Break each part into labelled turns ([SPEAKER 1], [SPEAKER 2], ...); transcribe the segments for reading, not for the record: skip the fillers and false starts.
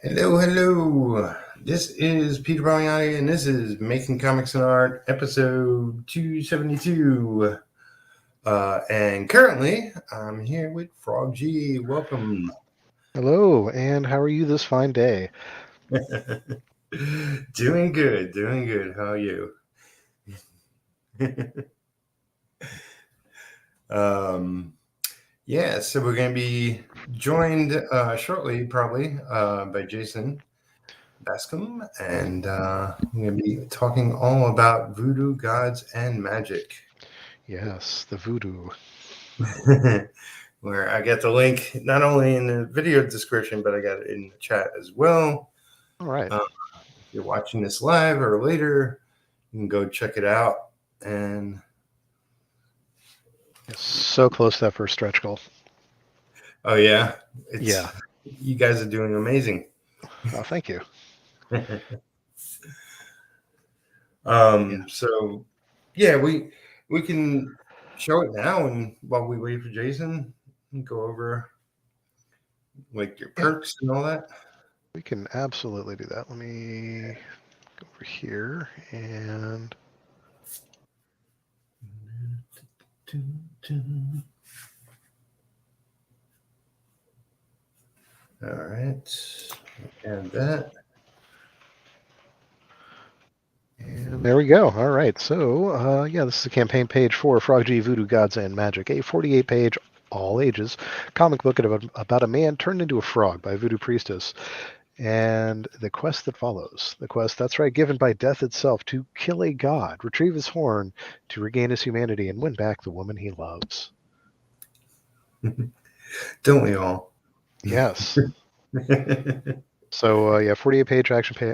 [SPEAKER 1] Hello, hello. This is Peter Palmiotti, and this is Making Comics and Art, episode 272. And currently, I'm here with Frog G. Welcome.
[SPEAKER 2] Hello, and how are you this fine day?
[SPEAKER 1] Doing good, doing good. How are you? um, yeah, so we're going to be joined shortly, probably, by Jason Bascom, and we're going to be talking all about voodoo, gods, and magic.
[SPEAKER 2] Yes, the voodoo.
[SPEAKER 1] Where I got the link not only in the video description, but I got it in the chat as well.
[SPEAKER 2] All right.
[SPEAKER 1] If you're watching this live or later, you can go check it out. And
[SPEAKER 2] Yes, so close to that first stretch goal.
[SPEAKER 1] oh yeah,
[SPEAKER 2] Yeah.
[SPEAKER 1] you guys are doing amazing.
[SPEAKER 2] Oh, thank you. Yeah.
[SPEAKER 1] So yeah, we can show it now, and while we wait for Jason, go over like your
[SPEAKER 2] Yeah,
[SPEAKER 1] perks and all that.
[SPEAKER 2] we can absolutely do that. Let me go over here and
[SPEAKER 1] All right, add that.
[SPEAKER 2] And there we go. All right. So, yeah, this is the campaign page for Frog G Voodoo Gods and Magic, a 48-page, all ages comic book about a man turned into a frog by a voodoo priestess. And the quest that follows. The quest, that's right, given by death itself to kill a god, retrieve his horn, to regain his humanity, and win back the woman he loves.
[SPEAKER 1] Don't we all?
[SPEAKER 2] Yes. So yeah, 48-page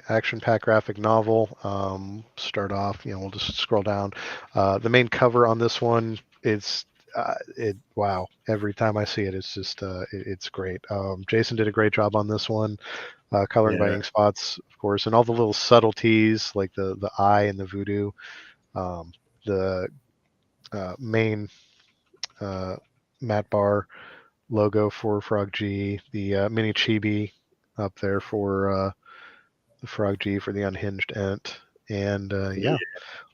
[SPEAKER 2] action pack graphic novel. Start off, we'll just scroll down. The main cover on this one is wow. Every time I see it, it's just it's great. Jason did a great job on this one, coloring by
[SPEAKER 1] Yeah.
[SPEAKER 2] ink spots, of course, and all the little subtleties like the eye and the voodoo. The main matte bar logo for Frog G, the mini chibi up there for the Frog G for the unhinged ent, and yeah,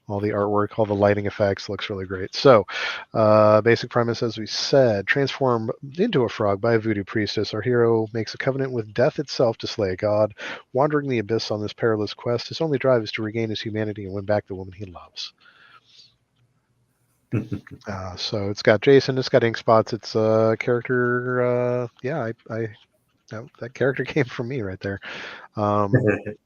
[SPEAKER 2] all the artwork, all the lighting effects looks really great. So, basic premise, as we said, transform into a frog by a voodoo priestess. Our hero makes a covenant with death itself to slay a god. Wandering the abyss on this perilous quest, his only drive is to regain his humanity and win back the woman he loves. So it's got Jason, it's got ink spots, it's a character. Yeah, that character came from me right there. Um,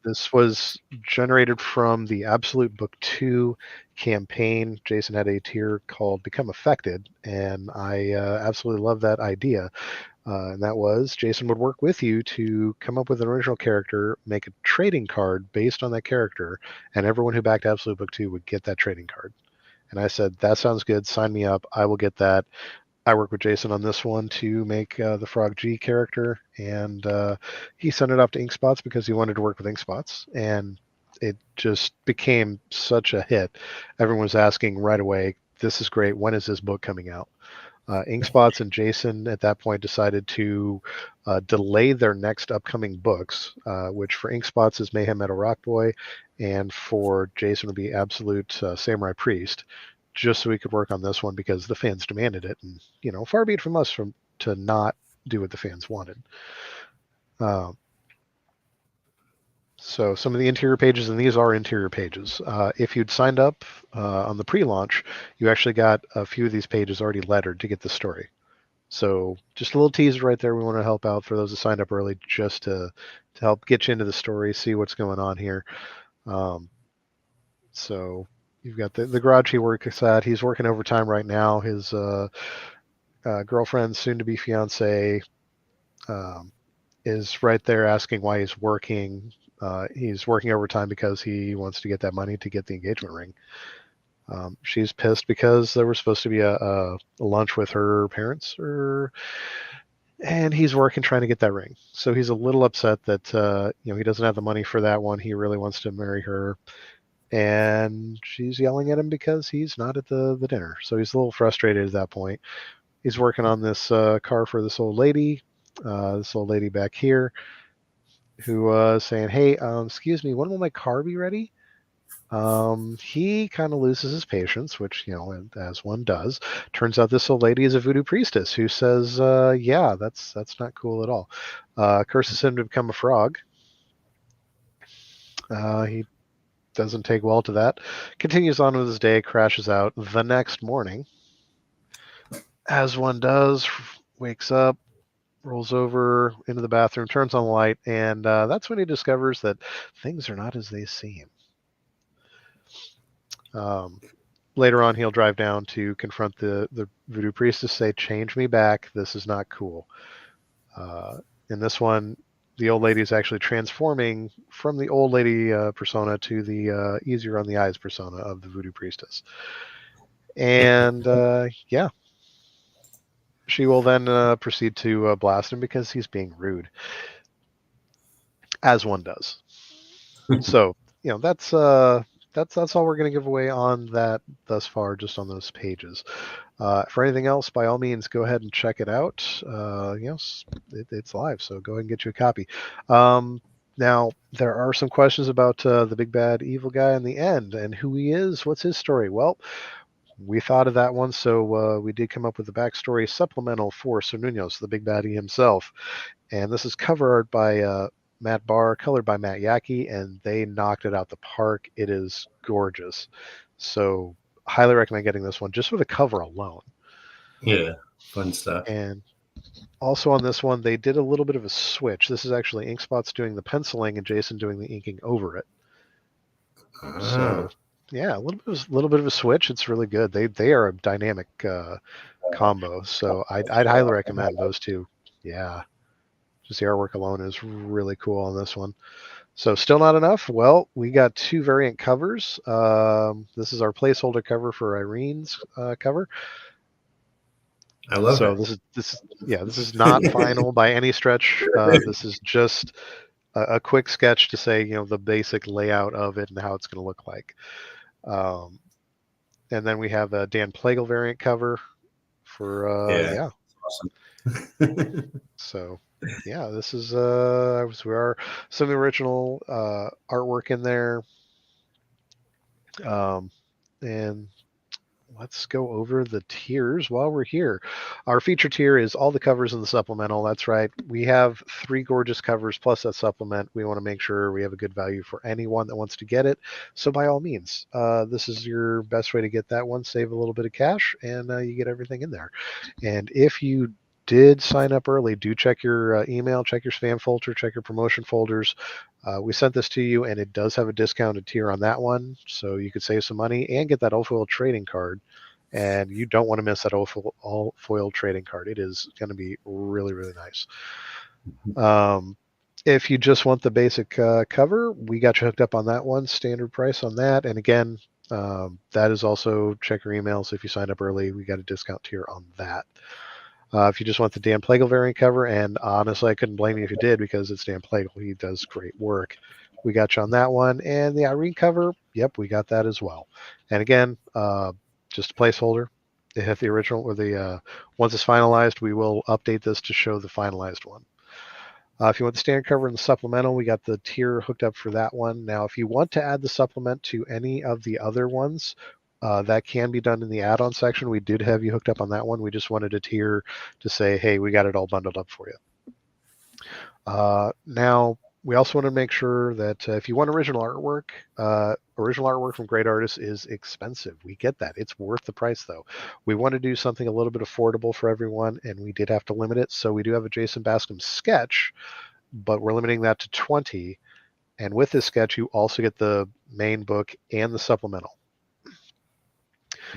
[SPEAKER 2] this was generated from the Absolute Book 2 campaign. Jason had a tier called Become Affected, and I absolutely love that idea. And that was Jason would work with you to come up with an original character, make a trading card based on that character, and everyone who backed Absolute Book 2 would get that trading card. And I said, that sounds good. Sign me up. I will get that. I work with Jason on this one to make the Frog G character, and he sent it off to Inkspots because he wanted to work with Inkspots, and it just became such a hit. Everyone was asking right away, "This is great. When is this book coming out?" Inkspots and Jason at that point decided to delay their next upcoming books, which for Inkspots is Mayhem Metal Rock Boy, and for Jason would be Absolute Samurai Priest, just so we could work on this one because the fans demanded it, and far be it from us to not do what the fans wanted. Uh, so some of the interior pages, and these are interior pages. If you'd signed up on the pre-launch, you actually got a few of these pages already lettered to get the story. So just a little teaser right there. We want to help out for those that signed up early, just to help get you into the story, see what's going on here. So you've got the garage he works at. He's working overtime right now. His girlfriend, soon to be fiance, um, is right there asking why he's working overtime because he wants to get that money to get the engagement ring. She's pissed because there was supposed to be a lunch with her parents, and he's working trying to get that ring. So he's a little upset that he doesn't have the money for that one. He really wants to marry her, and she's yelling at him because he's not at the dinner. So he's a little frustrated at that point. He's working on this car for this old lady back here. who was saying, "Hey, excuse me, when will my car be ready?" He kind of loses his patience, which, as one does. Turns out this old lady is a voodoo priestess who says, "Yeah, that's not cool at all." Curses him to become a frog. He doesn't take well to that. Continues on with his day, crashes out. The next morning, as one does, wakes up, rolls over into the bathroom, turns on the light, and that's when he discovers that things are not as they seem. Later on, he'll drive down to confront the voodoo priestess, say, "Change me back. This is not cool." In this one, the old lady is actually transforming from the old lady persona to the easier on the eyes persona of the voodoo priestess. And yeah, she will then proceed to blast him because he's being rude, as one does. So that's all we're going to give away on that thus far, just on those pages. For anything else, by all means, go ahead and check it out. It's live, so go ahead and get you a copy. Now, there are some questions about the big bad evil guy in the end and who he is. What's his story? Well, we thought of that one, so we did come up with a backstory supplemental for Sir Nunos, the big baddie himself. And this is cover art by Matt Barr, colored by Matt Yackey, and they knocked it out the park. It is gorgeous. So highly recommend getting this one just for the cover alone.
[SPEAKER 1] Yeah, fun stuff.
[SPEAKER 2] And also on this one, they did a little bit of a switch. This is actually Inkspot's doing the penciling and Jason doing the inking over it. So yeah, a little bit of a switch. It's really good. They are a dynamic combo. So I'd highly recommend those two. Yeah. Just the artwork alone is really cool on this one. So still not enough? Well, we got 2 variant covers. This is our placeholder cover for Irene's cover.
[SPEAKER 1] I love it.
[SPEAKER 2] This is not final by any stretch. This is just a quick sketch to say, the basic layout of it and how it's going to look like. And then we have a Dan Plegel variant cover for
[SPEAKER 1] Awesome.
[SPEAKER 2] So yeah, this is we are some of the original artwork in there. And let's go over the tiers while we're here. Our feature tier is all the covers in the supplemental. That's right. We have 3 gorgeous covers plus that supplement. We want to make sure we have a good value for anyone that wants to get it. So by all means, this is your best way to get that one. Save a little bit of cash, and you get everything in there. And if you did sign up early, do check your email, check your spam folder, check your promotion folders. We sent this to you, and it does have a discounted tier on that one, so you could save some money and get that all-foil trading card. And you don't want to miss that all-foil trading card. It is going to be really, really nice. If you just want the basic cover, we got you hooked up on that one. Standard price on that. And again, that is also check your emails. If you signed up early, we got a discount tier on that. If you just want the Dan Plegel variant cover, and honestly, I couldn't blame you if you did because it's Dan Plegel. He does great work. We got you on that one. And the Irene cover, yep, we got that as well. And again, just a placeholder. If the original or the once it's finalized, we will update this to show the finalized one. If you want the standard cover and the supplemental, we got the tier hooked up for that one. Now, if you want to add the supplement to any of the other ones, that can be done in the add-on section. We did have you hooked up on that one. We just wanted a tier to say, hey, we got it all bundled up for you. Now, we also want to make sure that if you want original artwork from great artists is expensive. We get that. It's worth the price, though. We want to do something a little bit affordable for everyone, and we did have to limit it. So we do have a Jason Bascom sketch, but we're limiting that to 20. And with this sketch, you also get the main book and the supplemental.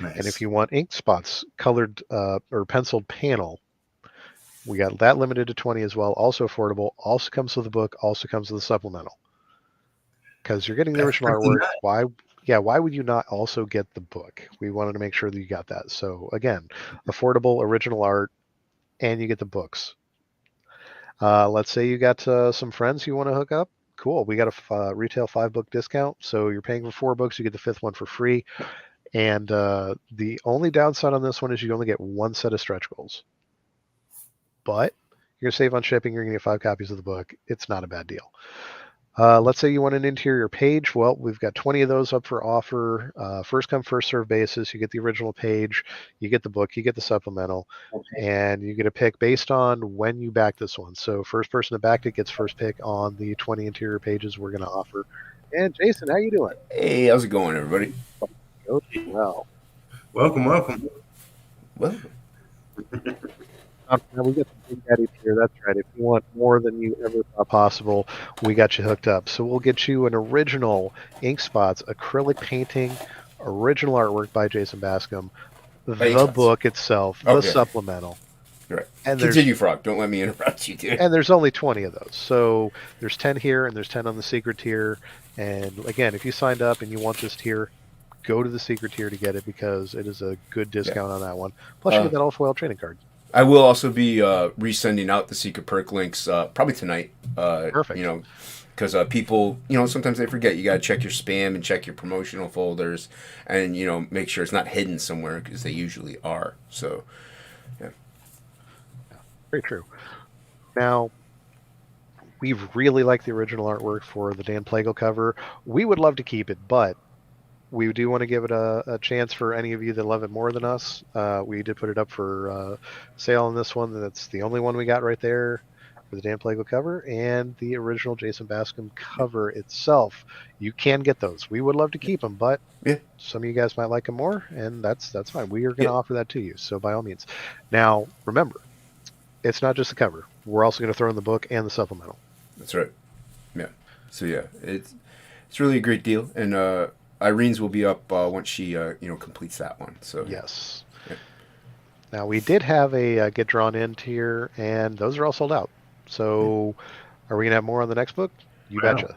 [SPEAKER 1] Nice.
[SPEAKER 2] And if you want Inkspot's colored or penciled panel, we got that limited to 20 as well. Also affordable. Also comes with the book. Also comes with the supplemental. Because you're getting the original artwork. Why would you not also get the book? We wanted to make sure that you got that. So again, affordable original art, and you get the books. Let's say you got some friends you want to hook up. Cool. We got a retail 5-book discount. So you're paying for 4 books. You get the 5th one for free. And the only downside on this one is you only get 1 set of stretch goals. But You're going to save on shipping. You're going to get 5 copies of the book. It's not a bad deal. Let's say you want an interior page. Well, we've got 20 of those up for offer. First come, first serve basis. You get the original page, you get the book, you get the supplemental, and you get a pick based on when you back this one. So first person that backed it gets first pick on the 20 interior pages we're going to offer. And Jason, how you doing?
[SPEAKER 3] Hey, how's it going, everybody?
[SPEAKER 2] Well,
[SPEAKER 1] Welcome.
[SPEAKER 3] Well,
[SPEAKER 2] now we got the big daddies here. That's right. If you want more than you ever thought possible, we got you hooked up. So we'll get you an original ink spots acrylic painting, original artwork by Jason Bascom, the book itself, the supplemental.
[SPEAKER 3] Right. And continue, Frog. Don't let me interrupt you, dude.
[SPEAKER 2] And there's only 20 of those. So there's 10 here and there's 10 on the secret tier. And again, if you signed up and you want this tier, go to the secret tier to get it because it is a good discount on that one. Plus you get that all-foil trading card.
[SPEAKER 3] I will also be resending out the secret perk links probably tonight.
[SPEAKER 2] Perfect.
[SPEAKER 3] You know, because people, you know, sometimes they forget. You got to check your spam and check your promotional folders, and you know, make sure it's not hidden somewhere because they usually are. So, yeah,
[SPEAKER 2] very true. Now, we really like the original artwork for the Dan Plegel cover. We would love to keep it, but we do want to give it a chance for any of you that love it more than us. We did put it up for sale on this one. That's the only one we got right there for the Dan Plegel cover and the original Jason Bascom cover itself. You can get those. We would love to keep them, but some of you guys might like them more, and that's fine. We are going to offer that to you, so by all means. Now, remember, it's not just the cover. We're also going to throw in the book and the supplemental.
[SPEAKER 3] That's right. Yeah. So yeah, it's really a great deal, and Irene's will be up once she completes that one. So
[SPEAKER 2] yes. Yeah. Now we did have a get drawn in tier, and those are all sold out. So are we gonna have more on the next book? You betcha.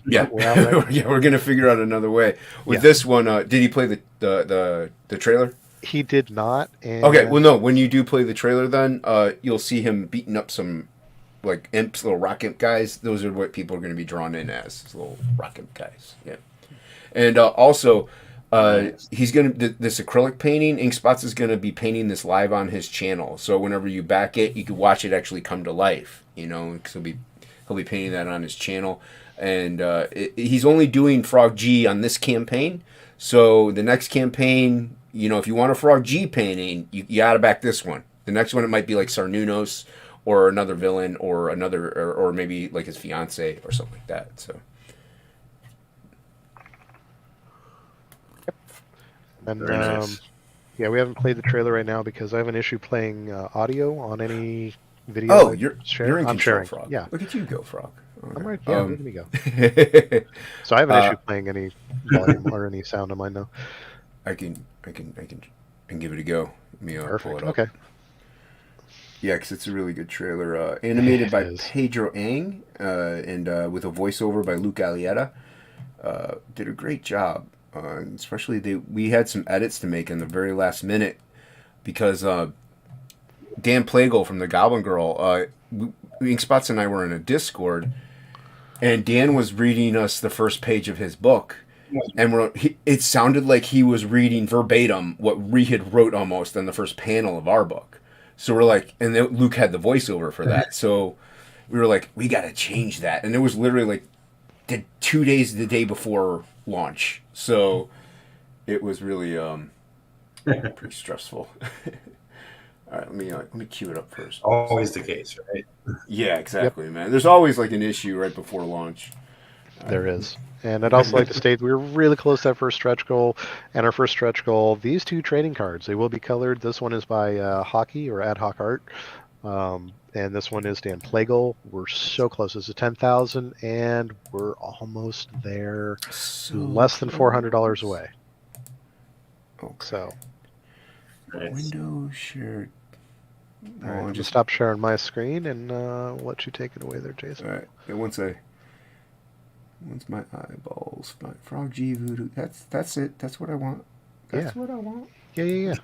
[SPEAKER 3] Yeah, we're gonna figure out another way with this one. Did he play the trailer?
[SPEAKER 2] He did not. And
[SPEAKER 3] okay, well no. When you do play the trailer, then you'll see him beating up some like imps, little rock imp guys. Those are what people are going to be drawn in as little rock imp guys. Yeah. And also, he's going to this acrylic painting. Ink Spots is going to be painting this live on his channel. So whenever you back it, you can watch it actually come to life. You know, because he'll be painting that on his channel. And he's only doing Frog G on this campaign. So the next campaign, you know, if you want a Frog G painting, you got to back this one. The next one it might be like Sarnunos or another villain or another or maybe like his fiance or something like that. So.
[SPEAKER 2] And nice. Yeah, we haven't played the trailer right now because I have an issue playing audio on any video.
[SPEAKER 3] Oh, you're in
[SPEAKER 2] I'm
[SPEAKER 3] control,
[SPEAKER 2] sharing.
[SPEAKER 3] Frog.
[SPEAKER 2] Yeah,
[SPEAKER 3] look at you go, Frog.
[SPEAKER 2] Okay. I'm right. Yeah, look at me go. So I have an issue playing any volume or any sound on mine now.
[SPEAKER 3] I can give it a go. Let me pull it up.
[SPEAKER 2] Okay.
[SPEAKER 3] Yeah, because it's a really good trailer. Animated by Pedro Ang and with a voiceover by Luke Alietta. Did a great job. Especially we had some edits to make in the very last minute because Dan Plegel from the Goblin Girl, Ink Spots and I were in a Discord, and Dan was reading us the first page of his book, and it sounded like he was reading verbatim what we had wrote almost on the first panel of our book. So we're like, and Luke had the voiceover for that, so we were like, we got to change that, and it was literally like 2 days the day before launch. So it was really pretty stressful. All right, let me cue it up first.
[SPEAKER 1] Always the case, right?
[SPEAKER 3] Yeah, exactly, man. There's always like an issue right before launch.
[SPEAKER 2] There is. And I'd also like to state we were really close to that first stretch goal. And our first stretch goal, these 2 trading cards, they will be colored. This one is by Hockey or Ad Hoc Art. And this one is Dan Plegel. We're so close. It's a 10,000, and we're almost there. So less than $400 away.
[SPEAKER 3] Okay.
[SPEAKER 2] So.
[SPEAKER 3] Window shared.
[SPEAKER 2] All right, I'll just stop sharing my screen and let you take it away there, Jason.
[SPEAKER 3] All right. And once my eyeballs, my Frog G Voodoo. That's it. That's what I want. That's what I want.
[SPEAKER 2] Yeah.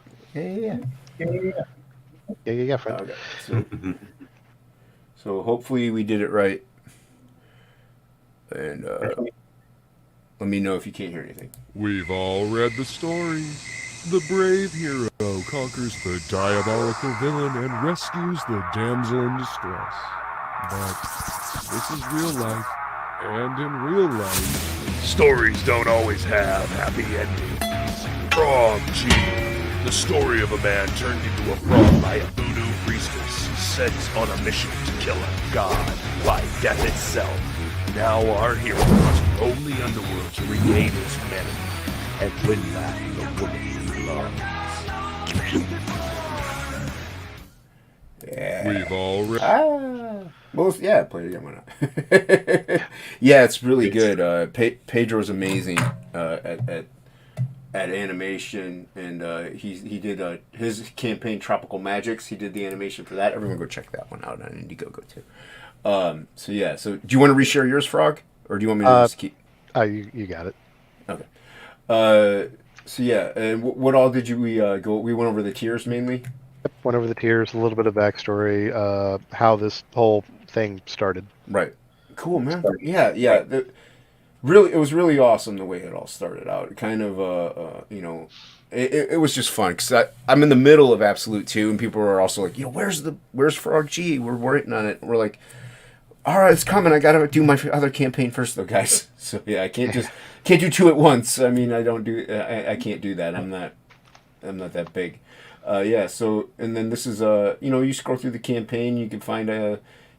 [SPEAKER 2] Yeah, friend.
[SPEAKER 3] Okay. So hopefully we did it right. And let me know if you can't hear anything.
[SPEAKER 4] We've all read the story. The brave hero conquers the diabolical villain and rescues the damsel in distress. But this is real life, and in real life, stories don't always have happy endings. Frog G, the story of a man turned into a frog by a voodoo priestess sent on a mission to kill a god by death itself. Now our hero must roam the underworld to regain his humanity and win back the woman he loves.
[SPEAKER 3] Yeah.
[SPEAKER 4] We've already...
[SPEAKER 3] Well, yeah, play it again. Why not? Yeah, it's really good. Pedro's amazing at animation, and he did his campaign Tropical Magics. He did the animation for that. Everyone go check that one out on Indiegogo too. So yeah. So do you want to reshare yours, Frog, or do you want me to just keep?
[SPEAKER 2] You got it.
[SPEAKER 3] Okay. So yeah, and what all did we go? We went over the tiers mainly.
[SPEAKER 2] Went over the tiers, a little bit of backstory, how this whole thing started.
[SPEAKER 3] Right. Cool, man. Yeah. Really, it was really awesome the way it all started out. Kind of, it was just fun because I'm in the middle of Absolute 2, and people are also like, where's Frog G? We're working on it. We're like, all right, it's coming. I gotta do my other campaign first, though, guys. So yeah, I can't do two at once. I mean, I can't do that. I'm not that big. Yeah. So and then this is you scroll through the campaign, you can find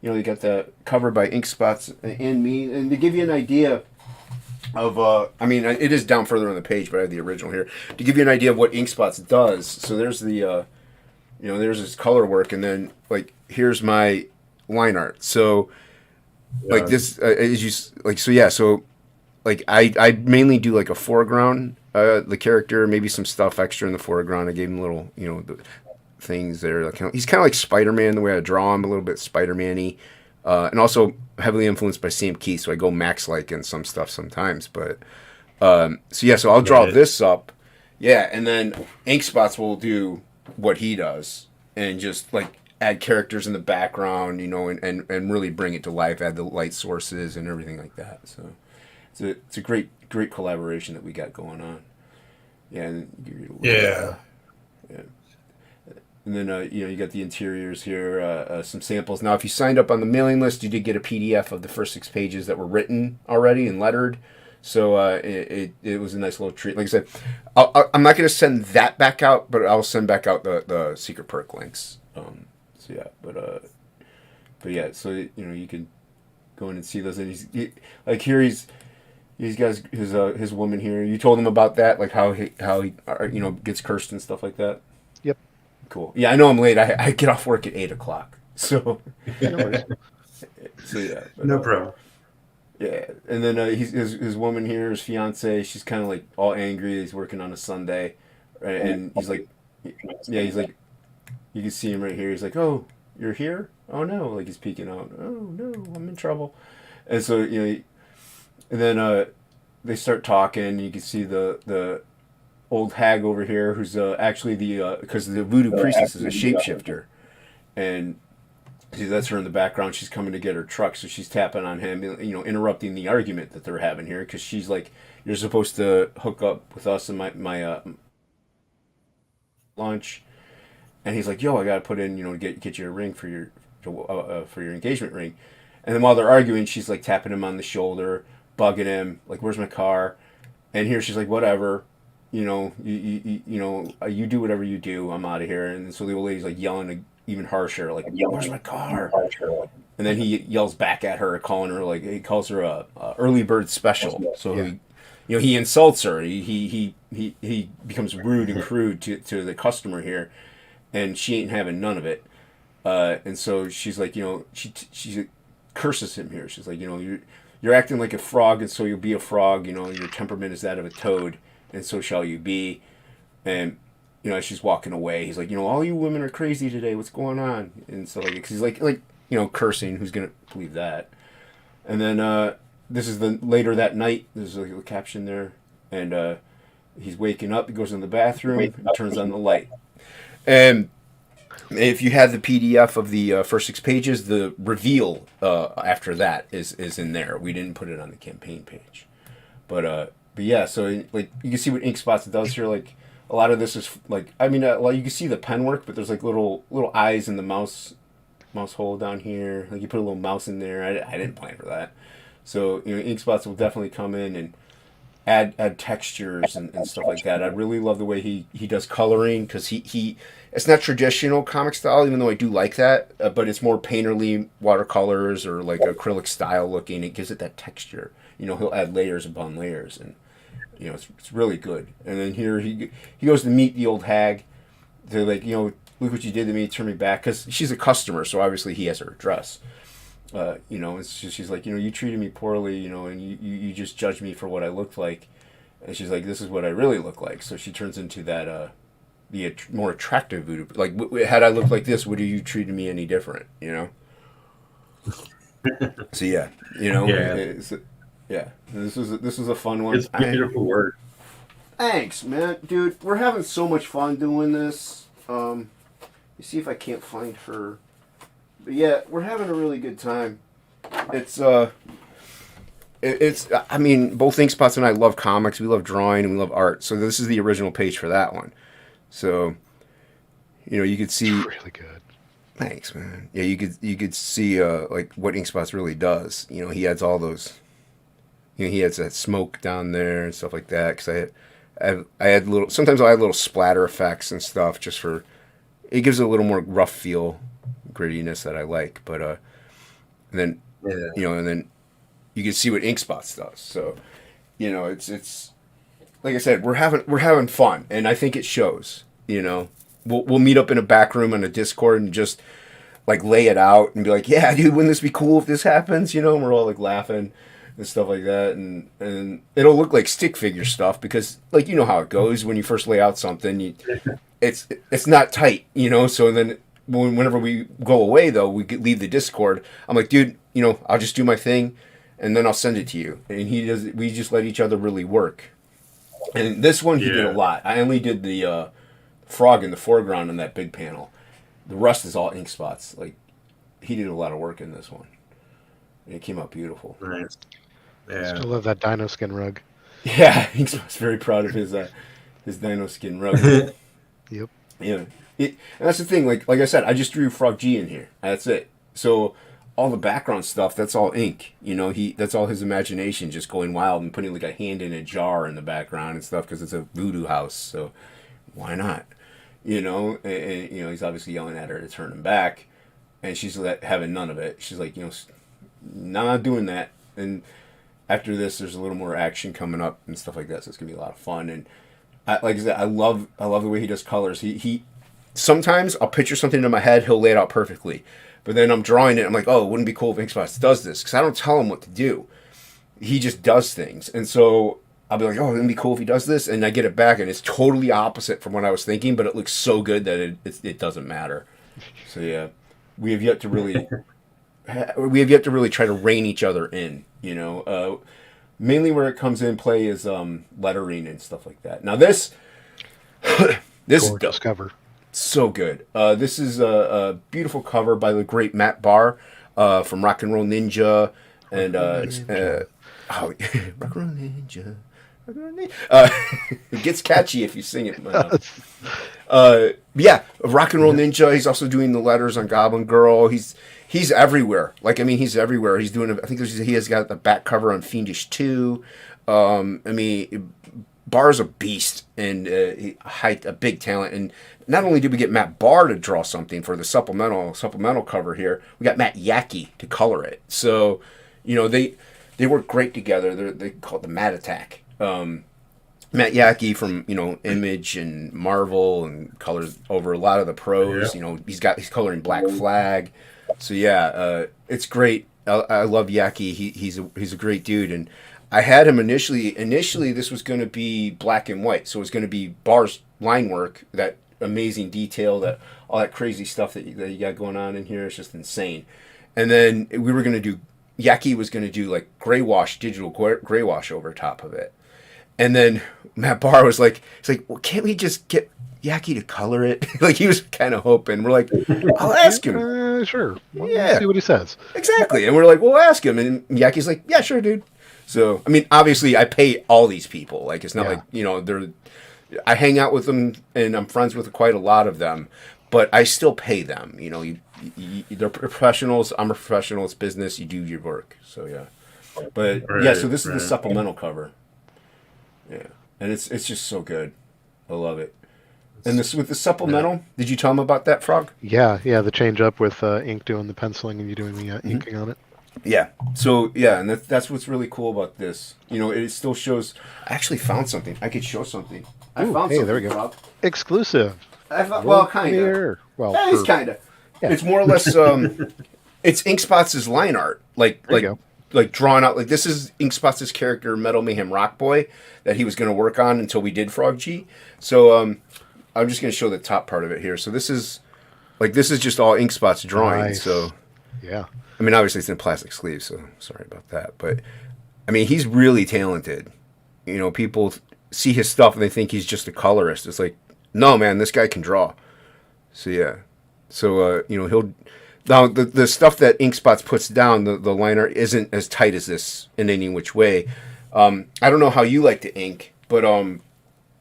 [SPEAKER 3] you got the cover by Ink Spots and me, and to give you an idea of it is down further on the page, but I have the original here to give you an idea of what Ink Spots does. So there's the there's his color work, and then like here's my line art. So like this is just like so like I mainly do like a foreground, the character, maybe some stuff extra in the foreground. I gave him little the things there. Like, he's kind of like Spider-Man the way I draw him, a little bit Spider-Man-y. And also heavily influenced by Sam Keith, so I go Max-like in some stuff sometimes. But so I'll draw this up, and then Ink Spots will do what he does and just like add characters in the background, and really bring it to life, add the light sources and everything like that. So it's a great collaboration that we got going on. Yeah, and
[SPEAKER 1] Yeah.
[SPEAKER 3] And then, you got the interiors here, some samples. Now, if you signed up on the mailing list, you did get a PDF of the first 6 pages that were written already and lettered. So it was a nice little treat. Like I said, I'm not going to send that back out, but I'll send back out the secret perk links. So you can go in and see those. And he's got his woman here. You told him about that, like how he gets cursed and stuff like that.
[SPEAKER 2] Yep.
[SPEAKER 3] Cool. Yeah, I know I'm late. I get off work at 8:00, so.
[SPEAKER 2] No worries.
[SPEAKER 3] So yeah. But,
[SPEAKER 1] No problem.
[SPEAKER 3] Yeah, and then his woman here, his fiance, she's kind of like all angry. He's working on a Sunday, right? And he's like, he's like, you can see him right here. He's like, oh, you're here? Oh no! Like he's peeking out. Oh no, I'm in trouble. And so and then they start talking. You can see the old hag over here, who's actually because the voodoo priestess is a shapeshifter, and see, that's her in the background. She's coming to get her truck, so she's tapping on him, interrupting the argument that they're having here, because she's like, "You're supposed to hook up with us and my lunch," and he's like, "Yo, I gotta put in, get you a ring for your engagement ring," and then while they're arguing, she's like tapping him on the shoulder, bugging him, like, "Where's my car?" And here she's like, "Whatever." You do whatever you do. I'm out of here. And so the old lady's like yelling even harsher, like, "Where's my car?" And then he yells back at her, calling her he calls her a early bird special. So he insults her. He becomes rude and crude to the customer here, and she ain't having none of it. And so she's like, she curses him here. She's like, you're acting like a frog, and so you'll be a frog. Your temperament is that of a toad, and so shall you be. And as she's walking away, he's like, all you women are crazy today. What's going on? And so cause he's like cursing. Who's gonna believe that? And then this is later that night. There's a caption there, and he's waking up. He goes in the bathroom and turns on the light. And if you have the PDF of the first 6 pages, the reveal after that is in there. We didn't put it on the campaign page, but yeah. So you can see what Ink Spots does here. Like a lot of this is like, I mean, well, you can see the pen work, but there's like little eyes in the mouse hole down here. Like you put a little mouse in there. I didn't plan for that. So, you know, ink spots will definitely come in and add textures and stuff like that. I really love the way he does coloring, because he it's not traditional comic style, even though I do like that, but it's more painterly watercolors or like acrylic style looking. It gives it that texture. You know, he'll add layers upon layers, and you know, it's really good. And then here he goes to meet the old hag. They're like, you know, look what you did to me, turn me back, because she's a customer, so obviously he has her address. You know, it's just, she's like, you know, you treated me poorly, you know, and you just judged me for what I looked like. And she's like, this is what I really look like. So she turns into that, the more attractive Voodoo. Like, had I looked like this, would you treated me any different, you know? So yeah, you know, yeah. This was a fun one.
[SPEAKER 1] It's beautiful work.
[SPEAKER 3] Thanks, man, dude. We're having so much fun doing this. You see if I can't find her. But yeah, we're having a really good time. It's I mean, both Inkspots and I love comics. We love drawing and we love art. So this is the original page for that one. So, you know, you could see.
[SPEAKER 2] It's really good.
[SPEAKER 3] Thanks, man. Yeah, you could see like what Inkspots really does. You know, he adds all those. You know, he adds that smoke down there and stuff like that. Because I had little. Sometimes I add little splatter effects and stuff just for. It gives it a little more rough feel, grittiness that I like. But and then you know, and then you can see what Inkspots does. So, you know, it's like I said, we're having fun, and I think it shows. You know, we'll meet up in a back room on a Discord and just like lay it out and be like, yeah, dude, wouldn't this be cool if this happens? You know, and we're all like laughing and stuff like that, and it'll look like stick figure stuff because, like, you know how it goes when you first lay out something, it's not tight, you know. So then whenever we go away, though, we leave the Discord. I'm like, dude, you know, I'll just do my thing, and then I'll send it to you. And he does. We just let each other really work. And this one he did a lot. I only did the frog in the foreground on that big panel. The rest is all ink spots. Like, he did a lot of work in this one. And it came out beautiful.
[SPEAKER 1] Nice. Yeah.
[SPEAKER 2] Still love that dino skin rug.
[SPEAKER 3] Yeah, he's very proud of his dino skin rug.
[SPEAKER 2] Yep.
[SPEAKER 3] Yeah. And that's the thing. Like I said, I just drew Frog G in here. That's it. So all the background stuff, that's all ink. You know, that's all his imagination just going wild and putting like a hand in a jar in the background and stuff because it's a voodoo house. So why not? You know, and you know, he's obviously yelling at her to turn him back, and she's having none of it. She's like, you know, not doing that. And after this, there's a little more action coming up and stuff like that. So it's gonna be a lot of fun. And like I said, I love the way he does colors. He sometimes I'll picture something in my head, he'll lay it out perfectly. But then I'm drawing it, I'm like, oh, it wouldn't be cool if Inkspots does this, because I don't tell him what to do. He just does things. And so I'll be like, oh, it'd be cool if he does this, and I get it back, and it's totally opposite from what I was thinking, but it looks so good that it doesn't matter. So yeah, we have yet to really try to rein each other in, you know. Mainly where it comes in play is lettering and stuff like that. Now this
[SPEAKER 2] Gorgeous cover.
[SPEAKER 3] So good. This is a beautiful cover by the great Matt Barr from Rock and Roll Ninja and Rock and Roll Ninja. It gets catchy if you sing it. Yeah, Rock and Roll Ninja. He's also doing the letters on Goblin Girl. He's everywhere. Like, I mean, he's everywhere. He's doing. I think he has got the back cover on Fiendish 2. I mean, Barr's a beast and a big talent. And not only did we get Matt Barr to draw something for the supplemental cover here, we got Matt Yackey to color it. So, you know, they work great together. They call it the Matt Attack. Matt Yackey from, you know, Image and Marvel and colors over a lot of the pros. Yeah. You know, he's coloring Black Flag. So yeah, it's great. I love Yackey. He's a great dude. And I had him initially this was going to be black and white. So it was going to be Barr's line work, that amazing detail, that all that crazy stuff that you got going on in here. It's just insane. And then we were going to do, Yackey was going to do like digital gray wash over top of it. And then Matt Barr was like, well, can't we just get Yackey to color it? Like, he was kind of hoping. We're like, I'll ask him.
[SPEAKER 2] Sure. Let's see what he says.
[SPEAKER 3] Exactly. And we're like, we'll ask him. And Yackey's like, yeah, sure, dude. So, I mean, obviously, I pay all these people. Like, it's not like, you know, I hang out with them, and I'm friends with quite a lot of them, but I still pay them. You know, they're professionals. I'm a professional. It's business. You do your work. So yeah. But yeah, so this is the supplemental cover. Yeah, and it's just so good. I love it. And this with the supplemental, did you tell him about that, Frog?
[SPEAKER 2] Yeah, the change up with ink doing the penciling and you doing the inking on it.
[SPEAKER 3] Yeah. So yeah, and that's what's really cool about this. You know, it still shows. I actually found something. I could show something. I found something.
[SPEAKER 2] There we go.
[SPEAKER 3] Frog.
[SPEAKER 2] Exclusive.
[SPEAKER 3] Well, kind of.
[SPEAKER 2] Well,
[SPEAKER 3] it's kind of. Yeah. It's more or less. It's Inkspots' line art, like drawn out. Like this is Inkspots' character, Metal Mayhem Rock Boy, that he was going to work on until we did Frog G. So I'm just going to show the top part of it here. So this is just all Inkspots drawing.
[SPEAKER 2] Nice.
[SPEAKER 3] So
[SPEAKER 2] yeah.
[SPEAKER 3] I mean, obviously it's in plastic sleeves, so sorry about that. But I mean, he's really talented. You know, people see his stuff and they think he's just a colorist. It's like, no, man, this guy can draw. So yeah. So you know, he'll now the stuff that Inkspots puts down, the liner isn't as tight as this in any which way. I don't know how you like to ink, but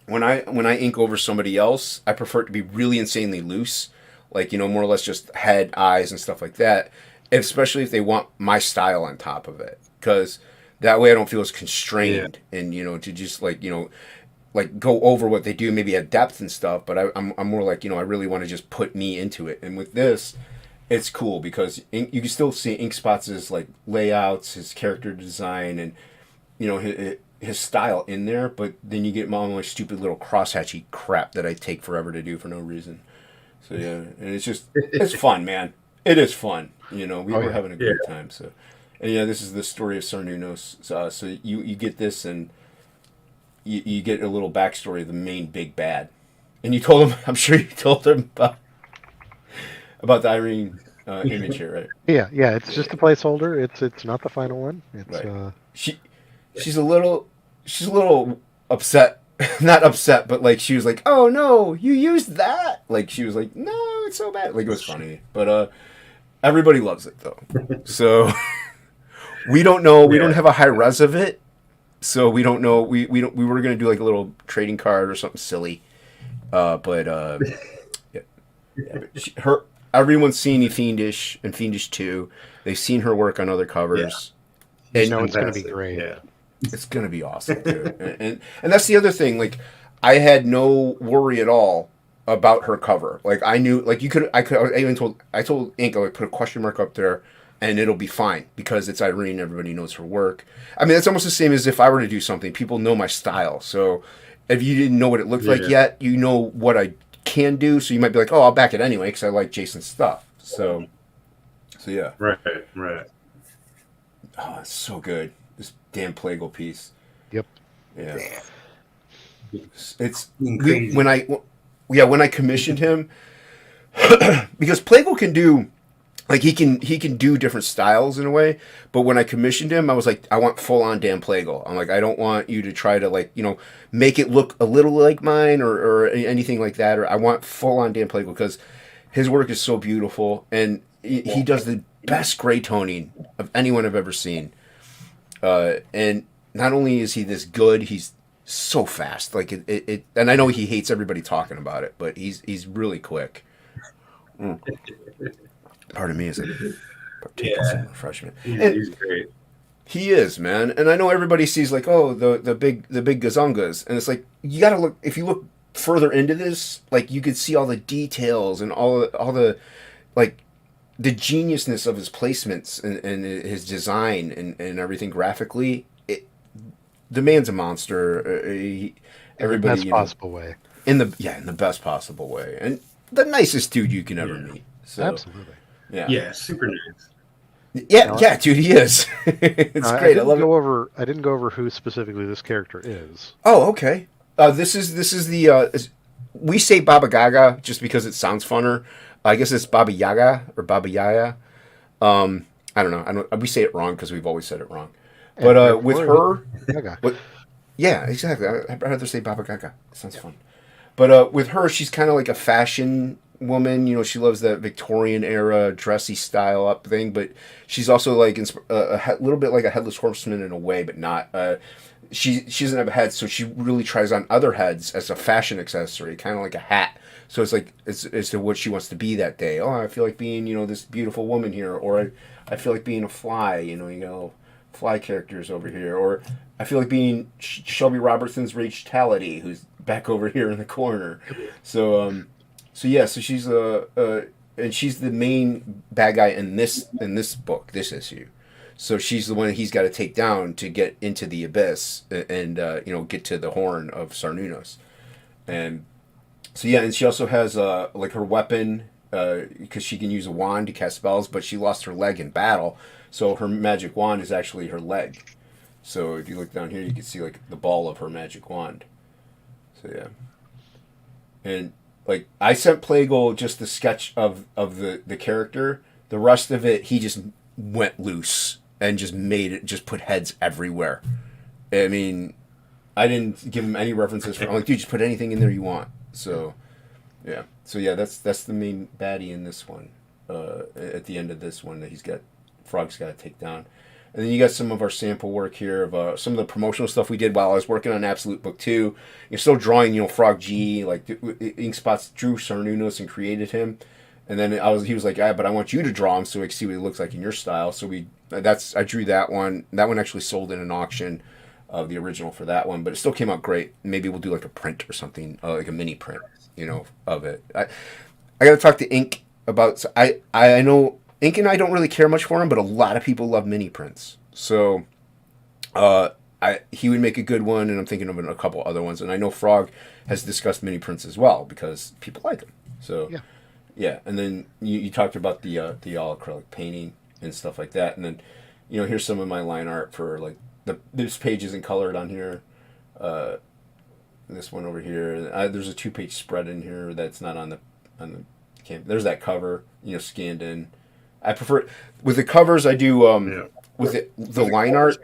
[SPEAKER 3] when I ink over somebody else, I prefer it to be really insanely loose, like, you know, more or less just head, eyes, and stuff like that. Especially if they want my style on top of it, because that way I don't feel as constrained and, you know, to just like, you know, like go over what they do, maybe at depth and stuff. But I'm more like, you know, I really want to just put me into it. And with this, it's cool because you can still see Inkspots' like layouts, his character design, and, you know, his style in there. But then you get all my stupid little crosshatchy crap that I take forever to do for no reason. So yeah, and it's fun, man. It is fun. You know, we were having a great time. So, and yeah, this is the story of Sarnunos. So you get this, and you get a little backstory of the main big bad. And you told him, I'm sure you told him about the Irene image here, right?
[SPEAKER 2] Yeah. It's just a placeholder. It's not the final one. It's
[SPEAKER 3] right. She's a little upset. Not upset, but like she was like, "Oh no, you used that!" Like she was like, "No, it's so bad." Like it was funny, but everybody loves it though. So we don't know. We don't have a high res of it, so we don't know. We were gonna do like a little trading card or something silly, but everyone's seen Fiendish and Fiendish 2. They've seen her work on other covers.
[SPEAKER 2] Yeah. And it's gonna be great.
[SPEAKER 1] Yeah.
[SPEAKER 3] It's gonna be awesome, dude. and that's the other thing. Like, I had no worry at all about her cover. Like, I knew, like, I told Ink, I would put a question mark up there, and it'll be fine because it's Irene. Everybody knows her work. I mean, it's almost the same as if I were to do something. People know my style, so if you didn't know what it looked like yet, you know what I can do. So you might be like, oh, I'll back it anyway because I like Jason's stuff. So yeah.
[SPEAKER 1] Right.
[SPEAKER 3] Oh, it's so good. This damn Plegel piece.
[SPEAKER 2] Yep.
[SPEAKER 3] Yeah. It's when I commissioned him, because Plegel can do, like, he can do different styles in a way, but when I commissioned him, I was like, I want full on damn Plegel. I'm like, I don't want you to try to, like, you know, make it look a little like mine or anything like that, or I want full on damn Plegel because his work is so beautiful, and he does the best gray toning of anyone I've ever seen. And not only is he this good, he's so fast. Like it and I know he hates everybody talking about it, but he's really quick. Pardon me as I take some refreshment.
[SPEAKER 1] He's great.
[SPEAKER 3] He is, man. And I know everybody sees like, oh, the big gazongas, and it's like, you gotta look. If you look further into this, like, you could see all the details and all the like the geniusness of his placements and his design and everything graphically. The man's a monster. Everybody,
[SPEAKER 2] in the best possible way.
[SPEAKER 3] In the best possible way, and the nicest dude you can ever meet. So,
[SPEAKER 2] absolutely.
[SPEAKER 1] Yeah, super nice.
[SPEAKER 3] Yeah, dude, he is. It's great.
[SPEAKER 2] I didn't go over who specifically this character is.
[SPEAKER 3] Oh, okay. This is the we say Baba Gaga just because it sounds funner. I guess it's Baba Yaga or Baba Yaya. I don't know. We say it wrong because we've always said it wrong. But with her, yeah, exactly. I'd rather say Baba Gaga. It sounds fun. But with her, she's kind of like a fashion woman. You know, she loves that Victorian era dressy style up thing, but she's also like a little bit like a headless horseman in a way, but not. She doesn't have a head, so she really tries on other heads as a fashion accessory, kind of like a hat. So it's like it's to what she wants to be that day. Oh, I feel like being, you know, this beautiful woman here, or I feel like being a fly. You know, fly characters over here, or I feel like being Shelby Robertson's Rachelity, who's back over here in the corner. So so she's and she's the main bad guy in this book, this issue. So she's the one that he's got to take down to get into the abyss and you know, get to the horn of Cernunnos. And so and she also has like her weapon, because she can use a wand to cast spells, but she lost her leg in battle, so her magic wand is actually her leg. So if you look down here, you can see like the ball of her magic wand. So yeah, and like I sent Plegel just the sketch of the character. The rest of it, he just went loose and just put heads everywhere. I mean, I didn't give him any references. I'm like, dude, just put anything in there you want. So yeah, that's the main baddie in this one. At the end of this one, that Frog's got to take down. And then you got some of our sample work here of some of the promotional stuff we did while I was working on Absolute Book 2. You're still drawing, you know, Frog G, like Inkspots drew Cernunnos and created him. And then he was like, yeah, but I want you to draw him so we can see what he looks like in your style. So I drew that one. That one actually sold in an auction of the original for that one, but it still came out great. Maybe we'll do like a print or something, like a mini print, you know, of it. I got to talk to Ink about. I know Ink and I don't really care much for him, but a lot of people love mini prints. So, he would make a good one, and I'm thinking of a couple other ones. And I know Frog has discussed mini prints as well because people like them. So
[SPEAKER 2] yeah.
[SPEAKER 3] Yeah, and then you talked about the all acrylic painting and stuff like that, and then, you know, here's some of my line art for like this page isn't colored on here, this one over here. There's a 2-page spread in here that's not on the camp. There's that cover, you know, scanned in. I prefer with the covers. I do with the line art.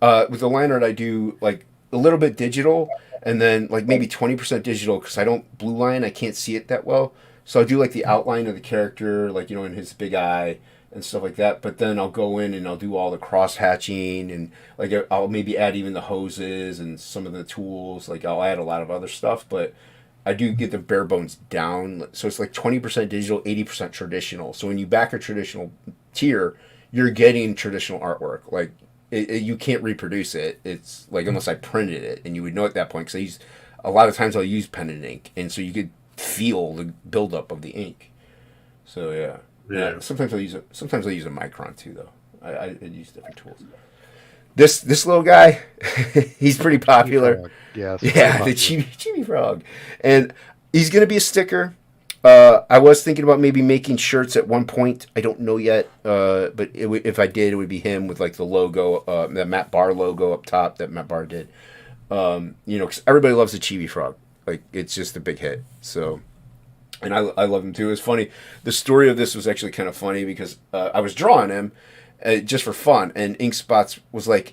[SPEAKER 3] With the line art, I do like a little bit digital. And then like maybe 20% digital because I don't blue line. I can't see it that well. So I do like the outline of the character, like, you know, in his big eye and stuff like that. But then I'll go in and I'll do all the cross hatching and like I'll maybe add even the hoses and some of the tools. Like I'll add a lot of other stuff, but I do get the bare bones down. So it's like 20% digital, 80% traditional. So when you back a traditional tier, you're getting traditional artwork. Like, you can't reproduce it. It's like unless I printed it, and you would know at that point because a lot of times I'll use pen and ink, and so you could feel the buildup of the ink. So yeah. Sometimes I'll use a micron too, though. I use different tools. This little guy, he's pretty popular. Yeah, the Chibi Frog, and he's gonna be a sticker. I was thinking about maybe making shirts at one point. I don't know yet, but if I did, it would be him with like the logo, the Matt Barr logo up top that Matt Barr did. You know, because everybody loves the Chibi Frog. Like, it's just a big hit. So, and I love him too. It's funny. The story of this was actually kind of funny because I was drawing him just for fun, and Inkspots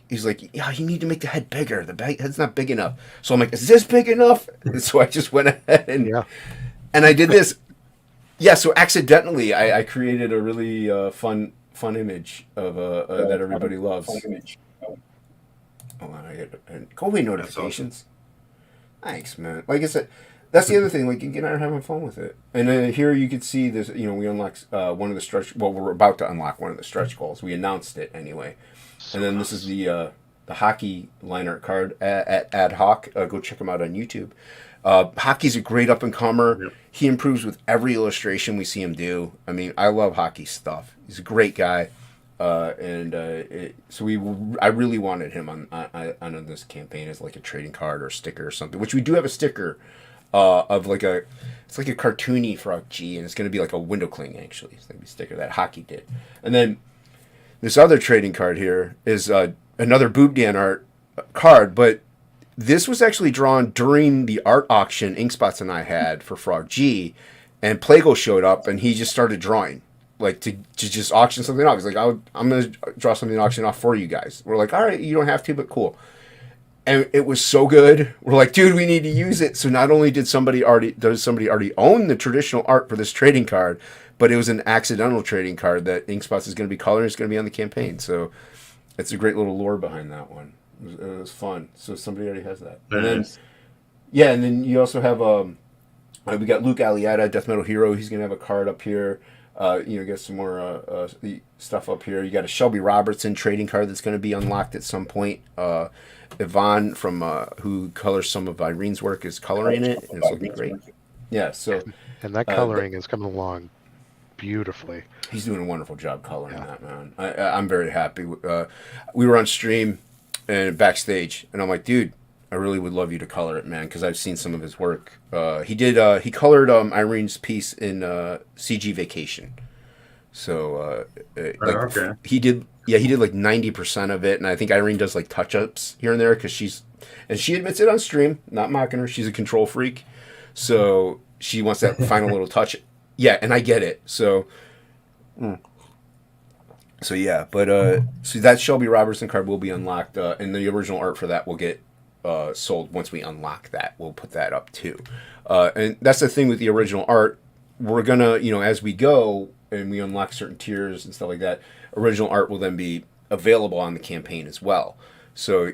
[SPEAKER 3] he's like, yeah, you need to make the head bigger. The head's not big enough. So I'm like, is this big enough? And so I just went ahead and I did this. Yeah, so accidentally, I created a really fun image of that everybody loves. Hold on, I get go away notifications. Thanks, man. Like I said, that's the other thing. Like, you and I are having fun with it. And then here you can see this. You know, we unlocked one of the stretch. Well, we're about to unlock one of the stretch goals. We announced it anyway. And then this is the hockey line art card at Ad Hoc. Go check them out on YouTube. Hockey's a great up-and-comer. Yep. He improves with every illustration we see him do. I mean, I love hockey stuff. He's a great guy. I really wanted him on this campaign as like a trading card or a sticker or something, which we do have a sticker of like it's like a cartoony Frog G, and it's going to be like a window cling, actually. It's going to be a sticker that hockey did. And then this other trading card here is another Boob Dan art card, but this was actually drawn during the art auction Inkspots and I had for Frog G, and Plegel showed up, and he just started drawing, like to just auction something off. He's like, I'm going to draw something auction off for you guys. We're like, all right, you don't have to, but cool. And it was so good. We're like, dude, we need to use it. So not only does somebody already own the traditional art for this trading card, but it was an accidental trading card that Inkspots is going to be coloring. It's going to be on the campaign. So it's a great little lore behind that one. It was fun. So somebody already has that. And then, yeah, and then you also have we got Luke Alietta, Death Metal Hero. He's going to have a card up here. Get some more stuff up here. You got a Shelby Robertson trading card that's going to be unlocked at some point. Yvonne from who colors some of Irene's work is coloring it, and it's looking great. Yeah, so
[SPEAKER 2] and that coloring is coming along beautifully.
[SPEAKER 3] He's doing a wonderful job coloring that, man. I'm very happy. We were on stream and backstage, and I'm like, dude, I really would love you to color it, man, because I've seen some of his work. He colored Irene's piece in CG Vacation. So
[SPEAKER 1] okay.
[SPEAKER 3] he did like 90% of it, and I think Irene does like touch-ups here and there because she admits it on stream, not mocking her. She's a control freak, so she wants that final little touch. Yeah, and I get it. So yeah, but so that Shelby Robertson card will be unlocked, and the original art for that will get sold once we unlock that. We'll put that up too, and that's the thing with the original art. We're gonna, as we go and we unlock certain tiers and stuff like that, original art will then be available on the campaign as well. So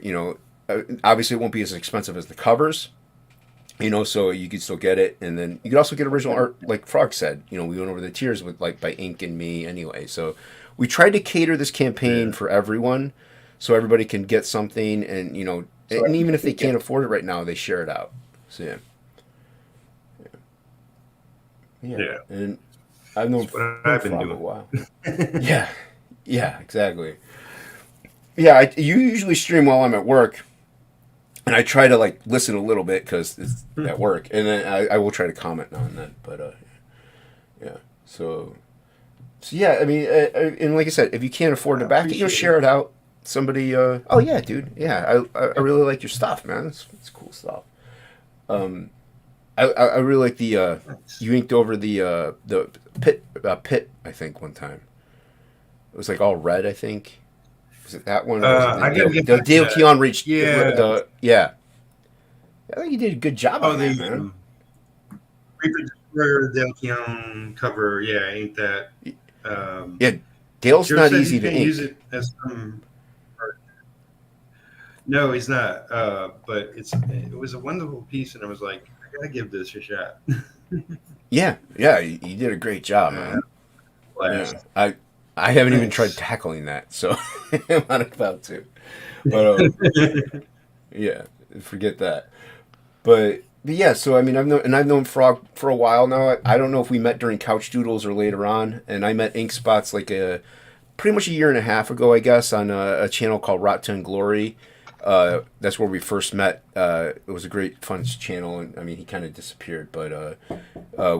[SPEAKER 3] obviously it won't be as expensive as the covers, so you can still get it, and then you can also get original art, like Frog said. We went over the tiers with like by Ink and me anyway. So we tried to cater this campaign for everyone, so everybody can get something, and and even if they can't afford it right now, they share it out. So yeah. And I've known
[SPEAKER 1] I've been
[SPEAKER 3] Frog
[SPEAKER 1] doing
[SPEAKER 3] a while. yeah, exactly. Yeah, you usually stream while I'm at work. And I try to like listen a little bit because it's at work, and then I will try to comment now and then. But yeah, so yeah, I mean, and like I said, if you can't afford to back it, share it out. Somebody, oh yeah, dude, yeah, I really like your stuff, man. It's cool stuff. I really like the you inked over the pit I think one time. It was like all red, I think. Was it that one? The Dale Keon reached. Yeah. I think you did a good job on that, man.
[SPEAKER 1] Reaper Dale Keon cover, yeah, ain't that?
[SPEAKER 3] Yeah, Dale's not easy to ink.
[SPEAKER 1] Use it as no, he's not. But it was a wonderful piece, and I was like, I gotta give this a shot.
[SPEAKER 3] yeah, you did a great job, man. Yeah, I haven't even tried tackling that, so I'm not about to. But yeah, forget that. But yeah, so I mean, I've known Frog for a while now. I don't know if we met during Couch Doodles or later on, and I met Inkspots like pretty much a year and a half ago, I guess, on a channel called Rot to Glory. That's where we first met. It was a great, fun channel, and I mean, he kind of disappeared, but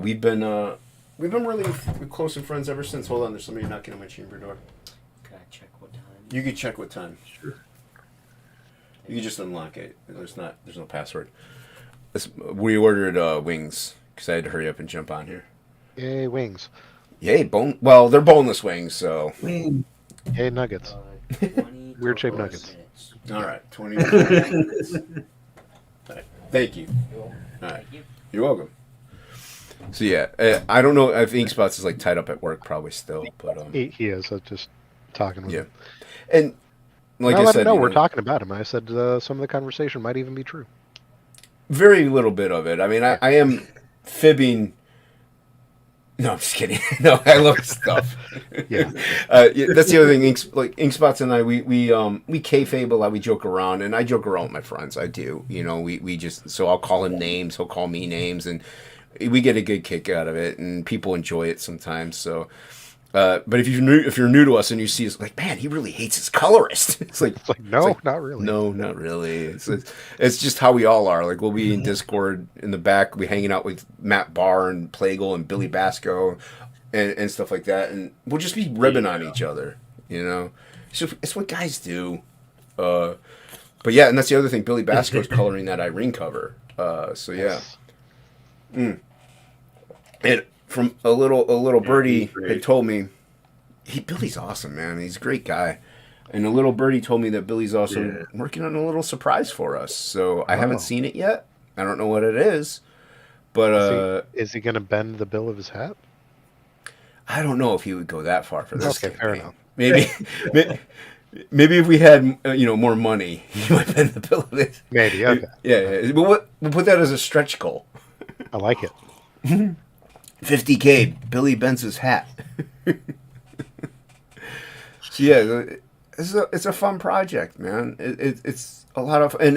[SPEAKER 3] we've been really close and friends ever since. Hold on, there's somebody knocking on my chamber door.
[SPEAKER 5] Can I check what time?
[SPEAKER 3] You can check what time. Sure. You can just unlock it. There's no password. We ordered wings because I had to hurry up and jump on here.
[SPEAKER 2] Yay, wings.
[SPEAKER 3] Yay, bone. Well, they're boneless wings, so.
[SPEAKER 2] Yay, nuggets. Weird shaped nuggets.
[SPEAKER 3] All right, 20 minutes. All right, thank you. All right, you're welcome. So yeah, I don't know if Inkspots is like tied up at work, probably still, but
[SPEAKER 2] he is. I was just talking with him.
[SPEAKER 3] And like I said,
[SPEAKER 2] we're talking about him. I said some of the conversation might even be true.
[SPEAKER 3] Very little bit of it. I mean, I am fibbing. No, I'm just kidding. No, I love his stuff.
[SPEAKER 2] Yeah.
[SPEAKER 3] That's the other thing. Inkspots and I, we kayfabe a lot. We joke around, and I joke around with my friends. I do. We just, so I'll call him names. He'll call me names, and we get a good kick out of it, and people enjoy it sometimes. So, but if you're new to us and you see us like, man, he really hates his colorist. It's like
[SPEAKER 2] no, not really.
[SPEAKER 3] No, not really. It's just how we all are. Like we'll be in Discord in the back, we hanging out with Matt Barr and Plegel and Billy Basco and stuff like that, and we'll just be ribbing on each other. It's what guys do. But yeah, and that's the other thing. Billy Basco is coloring that Irene cover. So yeah. And from a little birdie had told me, Billy's awesome, man. He's a great guy. And the little birdie told me that Billy's also working on a little surprise for us. So I haven't seen it yet. I don't know what it is. But
[SPEAKER 2] is he going to bend the bill of his hat?
[SPEAKER 3] I don't know if he would go that far for this campaign.
[SPEAKER 2] Fair enough.
[SPEAKER 3] Maybe if we had more money, he might bend the bill of it.
[SPEAKER 2] Maybe, okay.
[SPEAKER 3] Yeah. But we'll put that as a stretch goal.
[SPEAKER 2] I like it.
[SPEAKER 3] 50K, Billy bends his hat. So yeah, it's a fun project, man. It's a lot of, and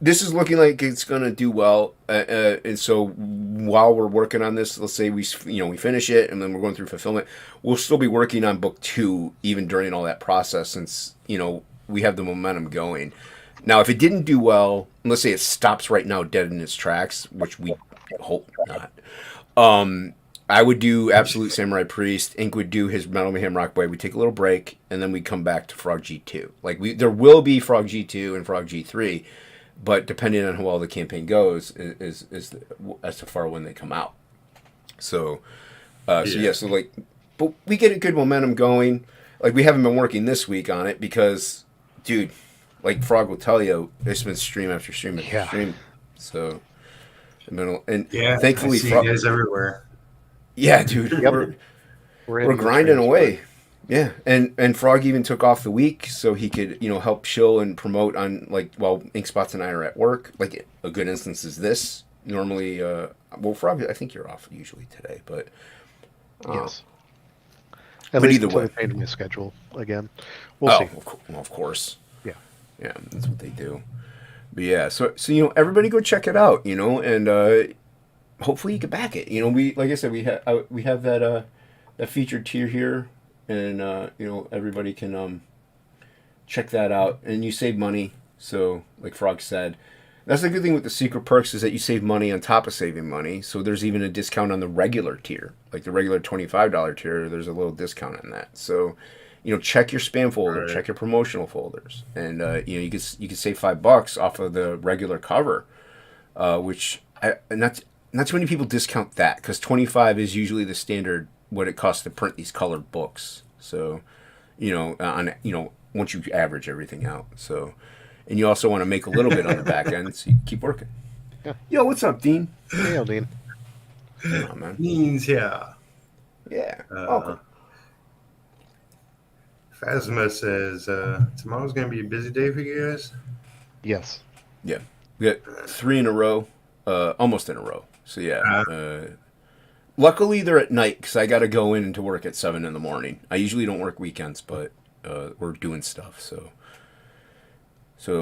[SPEAKER 3] this is looking like it's gonna do well. And so while we're working on this, let's say we finish it, and then we're going through fulfillment, we'll still be working on book 2 even during all that process, since we have the momentum going. Now, if it didn't do well, let's say it stops right now dead in its tracks, which we hope not. I would do Absolute Samurai Priest. Ink would do his Metal Mayhem Rock Boy. We'd take a little break, and then we'd come back to Frog G2. There will be Frog G2 and Frog G3, but depending on how well the campaign goes, is as to far when they come out. So but we get a good momentum going. Like, we haven't been working this week on it because, dude, like Frog will tell you, it's been stream after stream after stream. So, thankfully,
[SPEAKER 1] I see you guys everywhere.
[SPEAKER 3] Yeah, dude, we're grinding away. Yeah, and Frog even took off the week so he could help chill and promote on while Inkspots and I are at work. Like, a good instance is this. Normally, Frog, I think you're off usually today, but
[SPEAKER 2] yes. At least until they painted my schedule again. We'll see.
[SPEAKER 3] Of course.
[SPEAKER 2] Yeah,
[SPEAKER 3] that's what they do. But yeah, so everybody go check it out, and hopefully you can back it. We, like I said, we have that featured tier here, and everybody can check that out, and you save money. So, like Frog said, that's the good thing with the secret perks, is that you save money on top of saving money. So there's even a discount on the regular tier, like the regular $25 tier. There's a little discount on that. So, check your spam folder, check your promotional folders, and you can save $5 off of the regular cover, which not too many people discount that, because $25 is usually the standard what it costs to print these colored books. So, once you average everything out. So, and you also want to make a little bit on the back end, so you keep working.
[SPEAKER 2] Yeah.
[SPEAKER 3] Yo, what's up, Dean?
[SPEAKER 2] Hey, Dean.
[SPEAKER 3] Come on, man.
[SPEAKER 1] Dean's here.
[SPEAKER 3] Yeah. Welcome.
[SPEAKER 1] Phasma says tomorrow's gonna be a busy day for you guys.
[SPEAKER 2] Yes.
[SPEAKER 3] Yeah. We got 3 in a row, almost in a row. So yeah. Luckily they're at night, because I got to go in to work at 7 in the morning. I usually don't work weekends, but we're doing stuff. So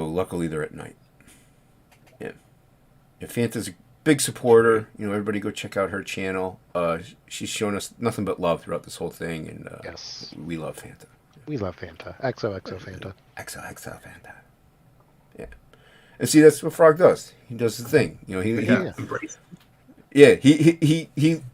[SPEAKER 3] luckily they're at night. Yeah. And Fanta's a big supporter. Everybody go check out her channel. She's shown us nothing but love throughout this whole thing, and
[SPEAKER 2] yes,
[SPEAKER 3] we love Fanta.
[SPEAKER 2] We love Fanta. XOXO Fanta.
[SPEAKER 3] XOXO Fanta. Yeah. And see, that's what Frog does. He does the thing. He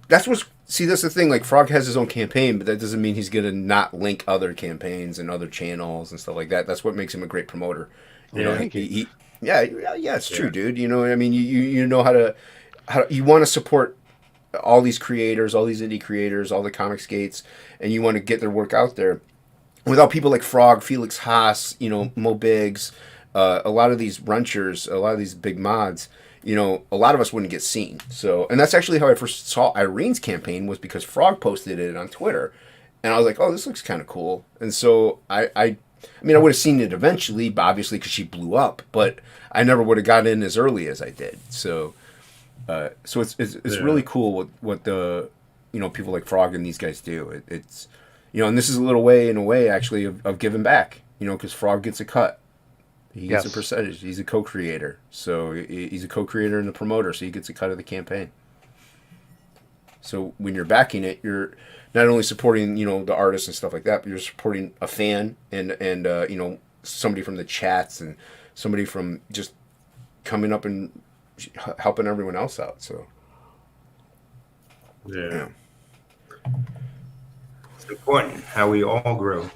[SPEAKER 3] that's what's, see, that's the thing. Like, Frog has his own campaign, but that doesn't mean he's gonna not link other campaigns and other channels and stuff like that. That's what makes him a great promoter. It's true, dude. You know how to you want to support all these creators, all these indie creators, all the Comix gates, and you want to get their work out there. Without people like Frog, Felix Haas, Mo Biggs, a lot of these wrenchers, a lot of these big mods, a lot of us wouldn't get seen. So, and that's actually how I first saw Irene's campaign, was because Frog posted it on Twitter, and I was like, oh, this looks kind of cool. And so I would have seen it eventually, but obviously because she blew up, but I never would have got in as early as I did. So, it's really cool what the people like Frog and these guys do. It's and this is a little way, in a way, actually, of giving back. Because Frog gets a cut. He gets a percentage. He's a co-creator. So he's a co-creator and a promoter, so he gets a cut of the campaign. So when you're backing it, you're not only supporting, the artists and stuff like that, but you're supporting a fan and somebody from the chats and somebody from just coming up and helping everyone else out. So
[SPEAKER 1] yeah. It's important how we all grow.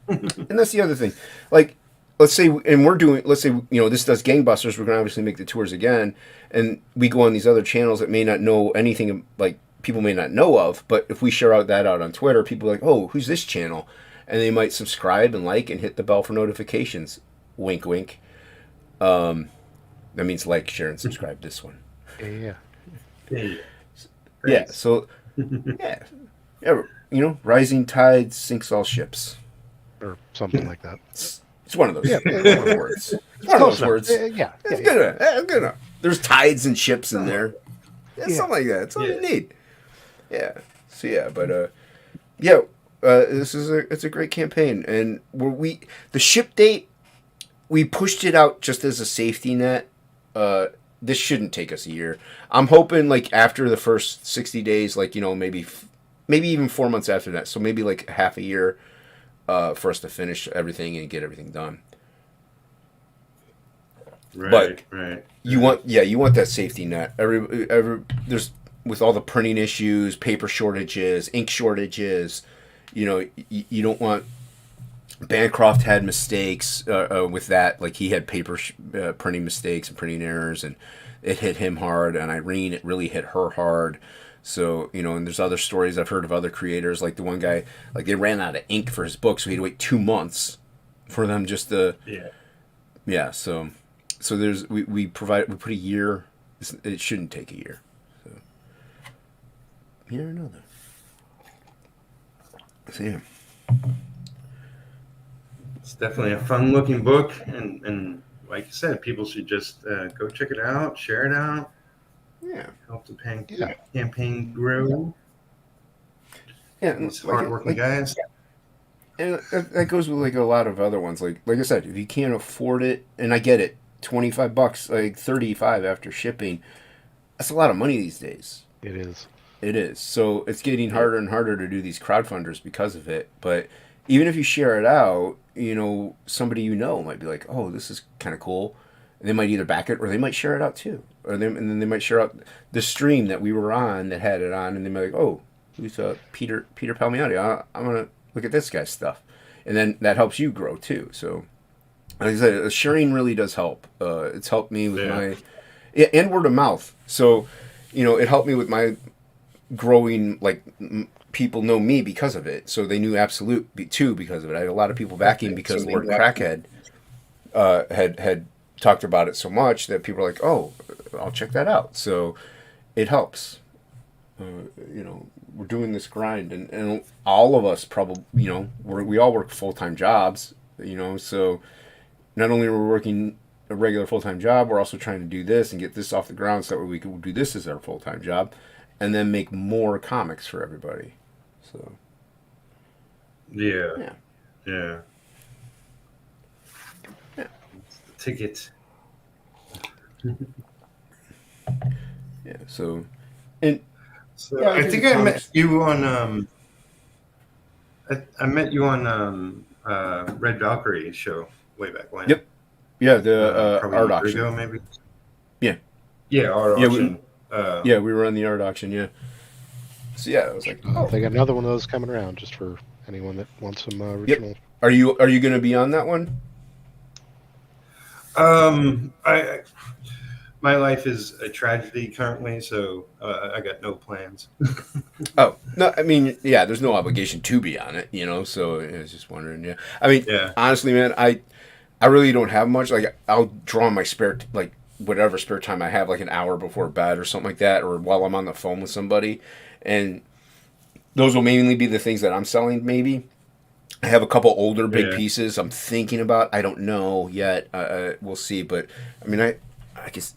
[SPEAKER 3] And that's the other thing. Like, let's say this does gangbusters. We're going to obviously make the tours again, and we go on these other channels that may not know anything, like people may not know of. But if we share that out on Twitter, people are like, oh, who's this channel? and they might subscribe and like and hit the bell for notifications. Wink, wink. That means like, share, and subscribe. This one.
[SPEAKER 2] Yeah.
[SPEAKER 3] Yeah. So, yeah. Rising tide sinks all ships.
[SPEAKER 2] Or something like that.
[SPEAKER 3] It's one of those.
[SPEAKER 2] Yeah.
[SPEAKER 3] One of those words. It's one of those words.
[SPEAKER 2] Yeah.
[SPEAKER 3] It's good enough. It's good enough. There's tides and ships in there. Yeah,
[SPEAKER 2] Yeah.
[SPEAKER 3] something like that. That's all you need. Yeah. So yeah, but it's a great campaign, and the ship date, we pushed it out just as a safety net. This shouldn't take us a year. I'm hoping like after the first 60 days, like maybe even 4 months after that. So maybe like half a year for us to finish everything and get everything done.
[SPEAKER 1] Right.
[SPEAKER 3] You want that safety net. There's with all the printing issues, paper shortages, ink shortages. You don't want. Bancroft had mistakes with that. Like he had paper printing mistakes and printing errors, and it hit him hard. And Irene, it really hit her hard. So and there's other stories I've heard of other creators. Like the one guy, like they ran out of ink for his book, so he had to wait 2 months for them just to. Yeah. So we put a year. It shouldn't take a year. So year or another. So yeah.
[SPEAKER 1] It's definitely a fun looking book, and like you said, people should just go check it out, share it out.
[SPEAKER 3] Yeah.
[SPEAKER 1] Help the campaign grow.
[SPEAKER 3] Yeah,
[SPEAKER 1] It's hardworking guys.
[SPEAKER 3] And that goes with like a lot of other ones. Like I said, if you can't afford it, and I get it, $25, like $35 after shipping, that's a lot of money these days.
[SPEAKER 2] It is.
[SPEAKER 3] It is. So it's getting harder and harder to do these crowdfunders because of it. But even if you share it out, somebody might be like, oh, this is kind of cool. And they might either back it or they might share it out too. And then they might share out the stream that we were on that had it on, and they might be like, oh, who's Peter Palmiotti? I'm going to look at this guy's stuff. And then that helps you grow too. So like I said, sharing really does help. It's helped me with and word of mouth. So, it helped me with my growing, like people know me because of it. So they knew Absolute too because of it. I had a lot of people backing because Lord Crackhead had talked about it so much that people are like, oh, I'll check that out. So it helps. We're doing this grind, and all of us probably, we all work full-time jobs, so not only are we working a regular full-time job, we're also trying to do this and get this off the ground so that we can do this as our full-time job and then make more comics for everybody. So
[SPEAKER 1] yeah. Ticket.
[SPEAKER 3] Yeah. So, and
[SPEAKER 1] I think I met you on. I met you on Red Valkyrie show way back when.
[SPEAKER 3] Yep. Yeah, the art
[SPEAKER 1] a year
[SPEAKER 3] auction.
[SPEAKER 1] ago, maybe.
[SPEAKER 3] Yeah.
[SPEAKER 1] Yeah, art auction.
[SPEAKER 3] We were on the art auction. Yeah. So yeah, I was like,
[SPEAKER 2] They got another one of those coming around just for anyone that wants some original.
[SPEAKER 3] Yep. Are you going to be on that one?
[SPEAKER 1] My life is a tragedy currently, so I got no plans.
[SPEAKER 3] Oh no, I mean, yeah, there's no obligation to be on it, So I was just wondering, yeah. I mean, honestly, man, I really don't have much. Like, I'll draw on my whatever spare time I have, like an hour before bed or something like that, or while I'm on the phone with somebody, and those will mainly be the things that I'm selling. Maybe I have a couple older big pieces I'm thinking about. I don't know yet. We'll see, but I mean, I guess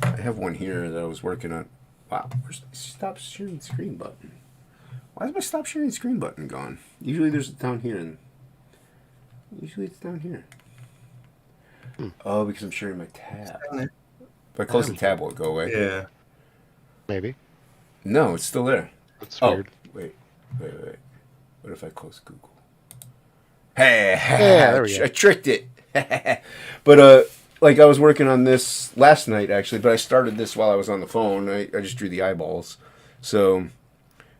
[SPEAKER 3] I have one here that I was working on. Wow, where's the stop sharing screen button? Why is my stop sharing screen button gone? Usually there's down here, and usually it's down here. Oh, because I'm sharing my tab. If I close the tab, will it go away?
[SPEAKER 1] Yeah.
[SPEAKER 2] Maybe.
[SPEAKER 3] No, it's still there.
[SPEAKER 2] That's weird.
[SPEAKER 3] Wait. What if I close Google? Hey,
[SPEAKER 2] there we go.
[SPEAKER 3] I tricked it. But like I was working on this last night actually, but I started this while I was on the phone. I just drew the eyeballs. So,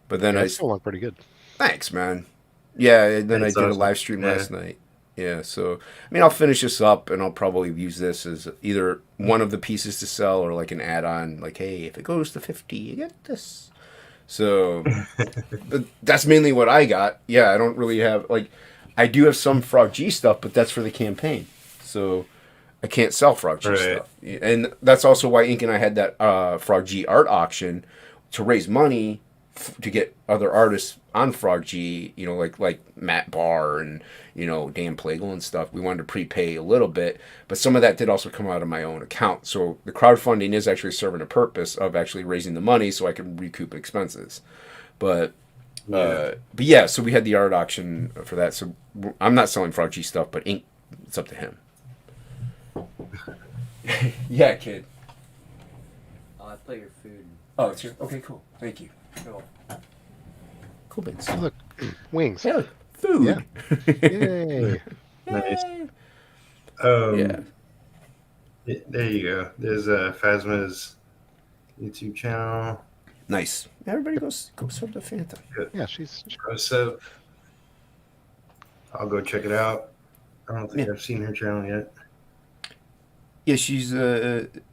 [SPEAKER 3] but then
[SPEAKER 2] it still looked pretty good.
[SPEAKER 3] Thanks, man. Yeah, then I did
[SPEAKER 1] awesome.
[SPEAKER 3] a live stream last night. Yeah, so I mean, I'll finish this up, and I'll probably use this as either one of the pieces to sell or like an add-on. Like, hey, if it goes to 50, you get this. So but that's mainly what I got. Yeah, I don't really have I do have some Frog G stuff, but that's for the campaign, so I can't sell Frog G stuff. And that's also why Ink and I had that Frog G art auction to raise money to get other artists on Frog G, you know, like Matt Barr and, you know, Dan Plegel and stuff. We wanted to prepay a little bit, but some of that did also come out of my own account. So the crowdfunding is actually serving a purpose of actually raising the money so I can recoup expenses. But yeah, so we had the art auction for that. So I'm not selling Frog G stuff, but Ink, it's up to him. Yeah, kid.
[SPEAKER 5] I put your food.
[SPEAKER 3] Oh, it's your. Okay, cool. Thank you. Cool bits.
[SPEAKER 2] Oh, look, wings.
[SPEAKER 3] Hey, look, food.
[SPEAKER 2] Yeah. Yay.
[SPEAKER 1] Nice.
[SPEAKER 3] Yeah.
[SPEAKER 1] There you go. There's Phasma's YouTube channel.
[SPEAKER 3] Nice. Everybody go sub the Fanta.
[SPEAKER 2] Yeah, she's.
[SPEAKER 1] So I'll go check it out. I don't think I've seen her channel yet.
[SPEAKER 3] Yeah, she's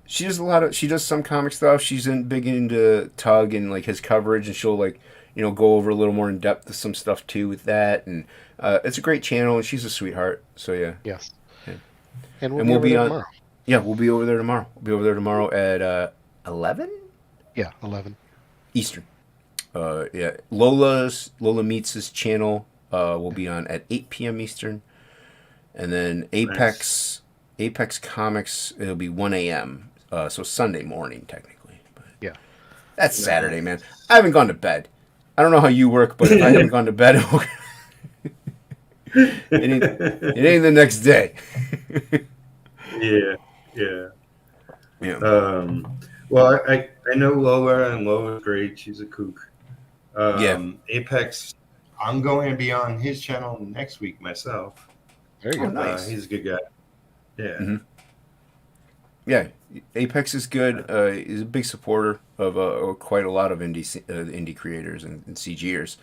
[SPEAKER 3] she does a lot of, she does some comic stuff. She's big into Tug and like his coverage, and she'll like, you know, go over a little more in depth with some stuff too with that. And it's a great channel, and she's a sweetheart. So yeah.
[SPEAKER 2] Yes.
[SPEAKER 3] Yeah.
[SPEAKER 2] And we'll be on tomorrow.
[SPEAKER 3] Yeah, we'll be over there tomorrow. We'll be over there tomorrow at 11.
[SPEAKER 2] Yeah, 11
[SPEAKER 3] Eastern. Yeah, Lola Meets' channel will be on at 8 p.m. Eastern, and then Apex Comics, it'll be 1 a.m. So Sunday morning technically. But
[SPEAKER 2] yeah,
[SPEAKER 3] that's Saturday, man. I haven't gone to bed. I don't know how you work, but if I haven't gone to bed, it ain't the next day.
[SPEAKER 1] Yeah. Well, I know Lola, and Lola's great. She's a kook. Apex, I'm going to be on his channel next week myself.
[SPEAKER 2] There you go.
[SPEAKER 3] Nice.
[SPEAKER 1] He's a good guy. Yeah.
[SPEAKER 3] Mm-hmm. Yeah, Apex is good. He's a big supporter of quite a lot of indie creators and CGers.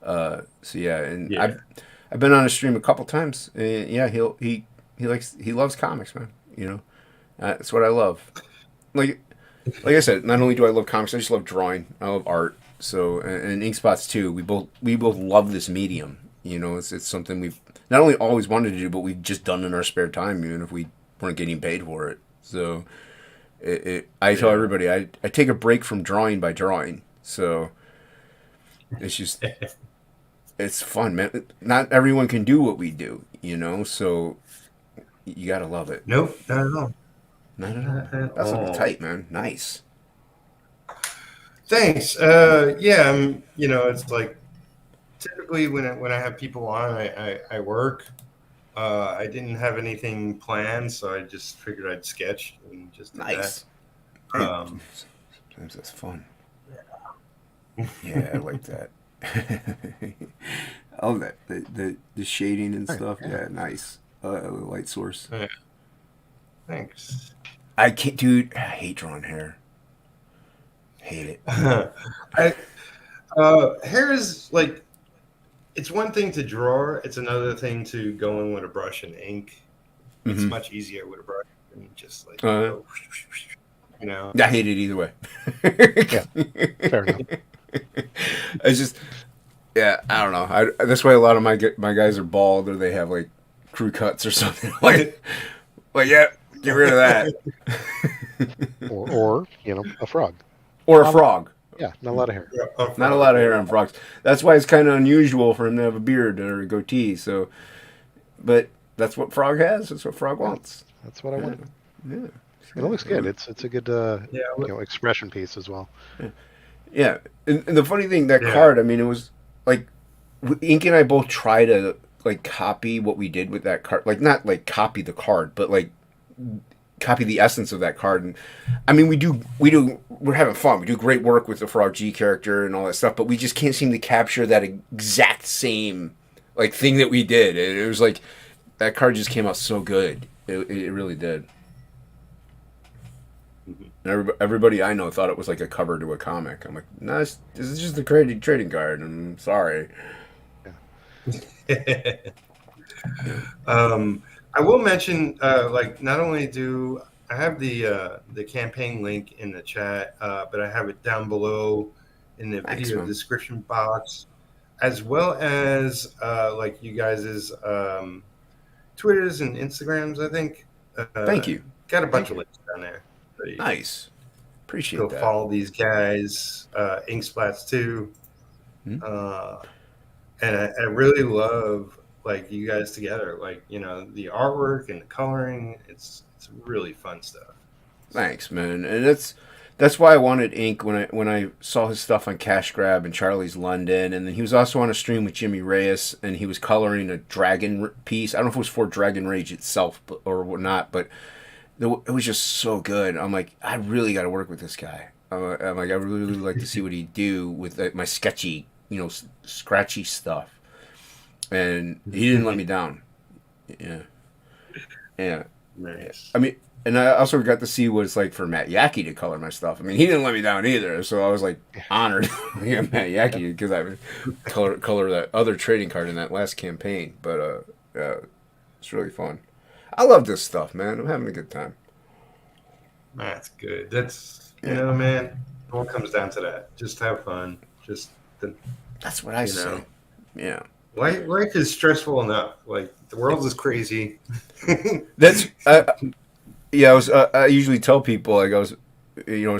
[SPEAKER 3] So yeah, and I've been on a stream a couple times. Yeah, he loves comics, man. You know, that's what I love. Like I said, not only do I love comics, I just love drawing. I love art. So and ink spots too. We both love this medium. You know, it's something we've not only always wanted to do, but we've just done in our spare time, even if we weren't getting paid for it. So I tell everybody I take a break from drawing by drawing. So it's just it's fun, man. Not everyone can do what we do, you know. So you gotta love it.
[SPEAKER 1] Nope, not at all.
[SPEAKER 3] Not at all. That's looking tight, man. Nice.
[SPEAKER 1] Thanks. Yeah, you know, it's like typically when I have people on, I work. I didn't have anything planned, so I just figured I'd sketch and just do
[SPEAKER 3] nice.
[SPEAKER 1] That.
[SPEAKER 3] Sometimes that's fun. Yeah, I like that. I love that the shading and stuff. Yeah, nice. Light source.
[SPEAKER 1] Yeah. Thanks.
[SPEAKER 3] I can't, dude. I hate drawing hair. Hate it.
[SPEAKER 1] Hair is like, it's one thing to draw. It's another thing to go in with a brush and ink. It's much easier with a brush than just like, you know.
[SPEAKER 3] I hate it either way.
[SPEAKER 2] Yeah, fair enough.
[SPEAKER 3] It's just, yeah, I don't know. That's why a lot of my guys are bald, or they have like crew cuts or something. like yeah, get rid of that.
[SPEAKER 2] or you know, a frog.
[SPEAKER 3] Or a frog.
[SPEAKER 2] Yeah, not a lot of hair.
[SPEAKER 3] Not a lot of hair on frogs. That's why it's kind of unusual for him to have a beard or a goatee. So, but that's what frog has. That's what frog wants.
[SPEAKER 2] That's what I want.
[SPEAKER 3] Yeah.
[SPEAKER 2] It looks good. It's a good you know, expression piece as well.
[SPEAKER 3] Yeah. And the funny thing, that card, I mean, it was like Ink and I both try to like copy what we did with that card. Like not like copy the card, but like copy the essence of that card. And I mean, we're having fun. We do great work with the Frog G character and all that stuff, but we just can't seem to capture that exact same like thing that we did. It was like that card just came out so good. It really did. And everybody I know thought it was like a cover to a comic. I'm like, no, this is just a trading card. I'm sorry.
[SPEAKER 1] Yeah. I will mention, like, not only do I have the campaign link in the chat, but I have it down below in the video description box. as well as like you guys' Twitters and Instagrams. I think.
[SPEAKER 3] Thank you.
[SPEAKER 1] Got a bunch of links down there. So you
[SPEAKER 3] Nice. Appreciate
[SPEAKER 1] go
[SPEAKER 3] that.
[SPEAKER 1] follow these guys. Ink Splats too.
[SPEAKER 3] Hmm.
[SPEAKER 1] And I really love like you guys together. Like the artwork and the coloring. It's really fun stuff.
[SPEAKER 3] Thanks, man. And that's why I wanted ink when I saw his stuff on Cash Grab and Charlie's London, and then he was also on a stream with Jimmy Reyes, and he was coloring a dragon piece. I don't know if it was for Dragon Rage itself or not, but it was just so good. I'm like, I really got to work with this guy. I'm like, I really like to see what he do with my sketchy, scratchy stuff, and he didn't let me down. Yeah.
[SPEAKER 1] Nice.
[SPEAKER 3] I mean, and I also got to see what it's like for Matt Yackey to color my stuff. I mean, he didn't let me down either, so I was like honored to get Matt Yackey because I would color that other trading card in that last campaign. But it's really fun. I love this stuff, man. I'm having a good time.
[SPEAKER 1] That's good. That's man. It all comes down to that. Just have fun.
[SPEAKER 3] That's what I say. Yeah.
[SPEAKER 1] Life is stressful enough. Like the world is crazy.
[SPEAKER 3] That's I usually tell people, like, I was,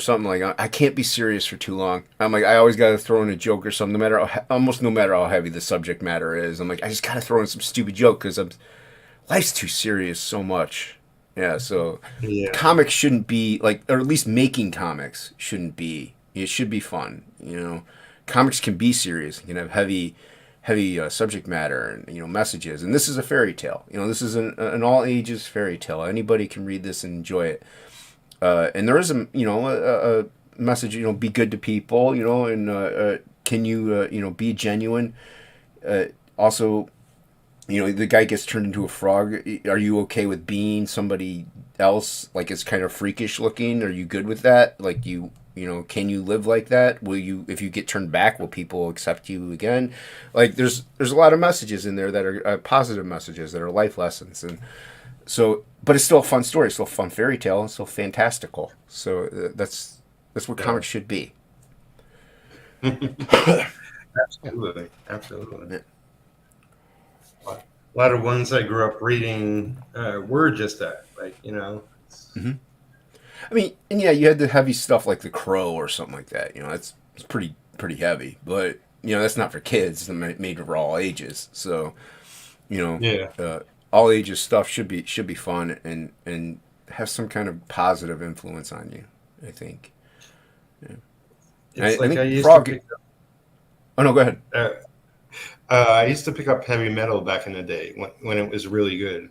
[SPEAKER 3] something like, I can't be serious for too long. I'm like, I always got to throw in a joke or something, almost no matter how heavy the subject matter is. I'm like, I just got to throw in some stupid joke because life's too serious so much. Yeah, so comics shouldn't be, like, or at least making comics shouldn't be. It should be fun, Comics can be serious. You can have heavy subject matter and messages, and this is a fairy tale. This is an all ages fairy tale. Anybody can read this and enjoy it. And there is a message. Be good to people. And can you be genuine? Also, the guy gets turned into a frog. Are you okay with being somebody else? Like, it's kind of freakish looking. Are you good with that? Like, can you live like that? Will you, if you get turned back, will people accept you again? Like, there's a lot of messages in there that are positive messages that are life lessons, and so, but it's still a fun story, it's still a fun fairy tale, it's still fantastical. So that's what comics should be.
[SPEAKER 1] Absolutely. A lot of ones I grew up reading were just that, like
[SPEAKER 3] Mm-hmm. I mean, and you had the heavy stuff like The Crow or something like that. It's pretty heavy, but that's not for kids. It's made for all ages. So, all ages stuff should be fun and have some kind of positive influence on you, I think. Yeah.
[SPEAKER 1] It's like I used
[SPEAKER 3] Frog.
[SPEAKER 1] to pick up,
[SPEAKER 3] oh no, go ahead.
[SPEAKER 1] I used to pick up heavy metal back in the day when it was really good.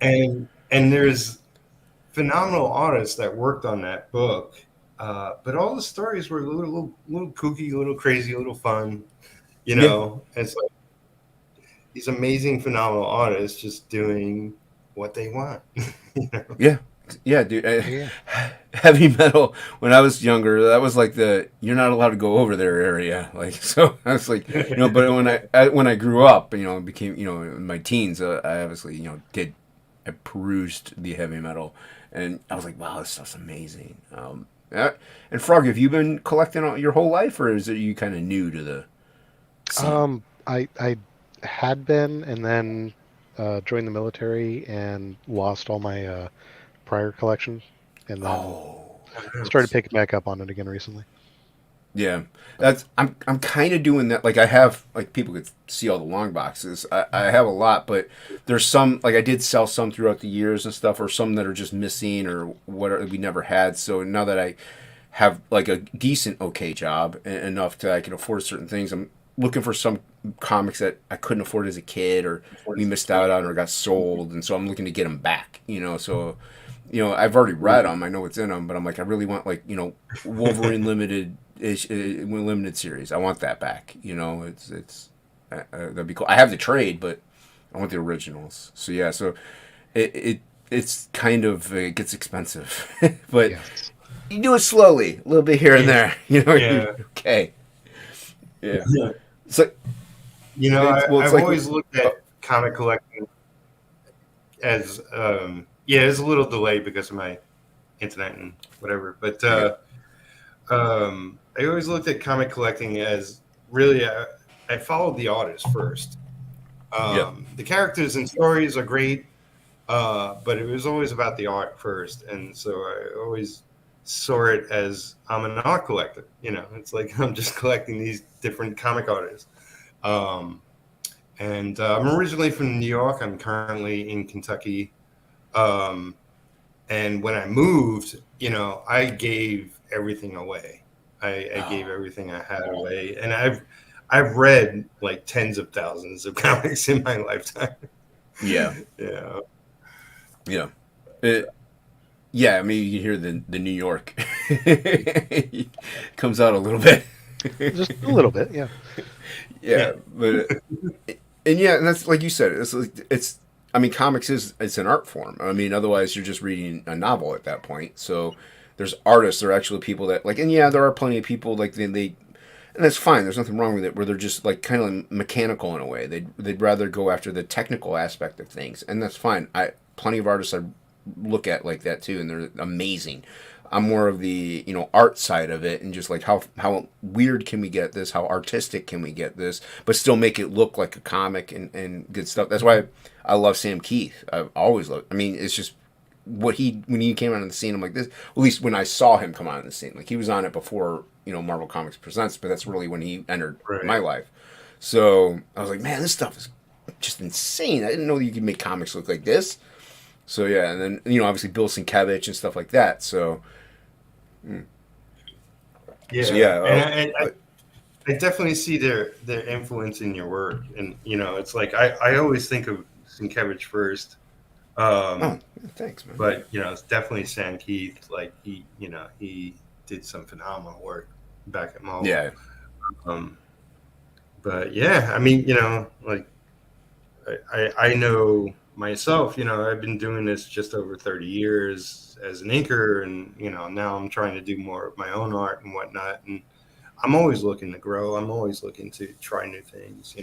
[SPEAKER 1] And there's phenomenal artists that worked on that book, but all the stories were a little kooky, a little crazy, a little fun. It's like these amazing, phenomenal artists just doing what they want.
[SPEAKER 3] Yeah, dude. Heavy metal. When I was younger, that was like you're not allowed to go over their area. Like, so I was like, but when I grew up, became, in my teens, I obviously, I perused the heavy metal. And I was like, wow, this stuff's amazing. And Frog, have you been collecting your whole life, or is it you kind of new to the scene?
[SPEAKER 2] I had been, and then joined the military and lost all my prior collection, and then started picking back up on it again recently.
[SPEAKER 3] Yeah, I'm kind of doing that. Like, I have, like, people could see all the long boxes. I have a lot, but there's some, like, I did sell some throughout the years and stuff, or some that are just missing or what we never had. So now that I have like a decent okay job enough that I can afford certain things, I'm looking for some comics that I couldn't afford as a kid, or we missed out on, or got sold, and so I'm looking to get them back. So. I've already read them. I know what's in them, but I'm like, I really want, like, Wolverine limited series. I want that back. It's that'd be cool. I have the trade, but I want the originals. So yeah, so it's kind of, it gets expensive, but you do it slowly, a little bit here and there. Okay. Yeah. So
[SPEAKER 1] I've always looked at comic collecting as there's a little delay because of my internet and whatever, but I always looked at comic collecting as really, I followed the artist first. The characters and stories are great, but it was always about the art first, and so I always saw it as I'm an art collector. It's like I'm just collecting these different comic artists. And I'm originally from New York. I'm currently in Kentucky. And when I moved, I gave everything away. I gave everything I had away, and I've read like tens of thousands of comics in my lifetime.
[SPEAKER 3] Yeah. Yeah. I mean, you hear the New York comes out a little bit.
[SPEAKER 2] Just a little bit, yeah.
[SPEAKER 3] Yeah, but and that's like you said. It's. I mean, comics it's an art form. I mean, otherwise you're just reading a novel at that point. So there's artists. There are actually people that like, and there are plenty of people like they and that's fine. There's nothing wrong with it. Where they're just like kind of mechanical in a way. They'd rather go after the technical aspect of things, and that's fine. Plenty of artists I look at like that too, and they're amazing. I'm more of the art side of it, and just like how weird can we get this? How artistic can we get this? But still make it look like a comic and good stuff. That's why I love Sam Keith. I've always loved. I mean, it's just when he came out on the scene. I'm like this. At least when I saw him come out on the scene, like he was on it before Marvel Comics Presents, but that's really when he entered my life. So I was like, man, this stuff is just insane. I didn't know you could make comics look like this. So yeah, and then obviously Bill Sienkiewicz and stuff like that. So.
[SPEAKER 1] And I definitely see their influence in your work, and it's like I always think of Sienkiewicz first.
[SPEAKER 3] Thanks, man.
[SPEAKER 1] But it's definitely Sam Keith. Like he did some phenomenal work back at Marvel.
[SPEAKER 3] Yeah.
[SPEAKER 1] But yeah, I mean, like I know myself. I've been doing this just over 30 years as an inker, and now I'm trying to do more of my own art and whatnot, and I'm always looking to grow. I'm always looking to try new things.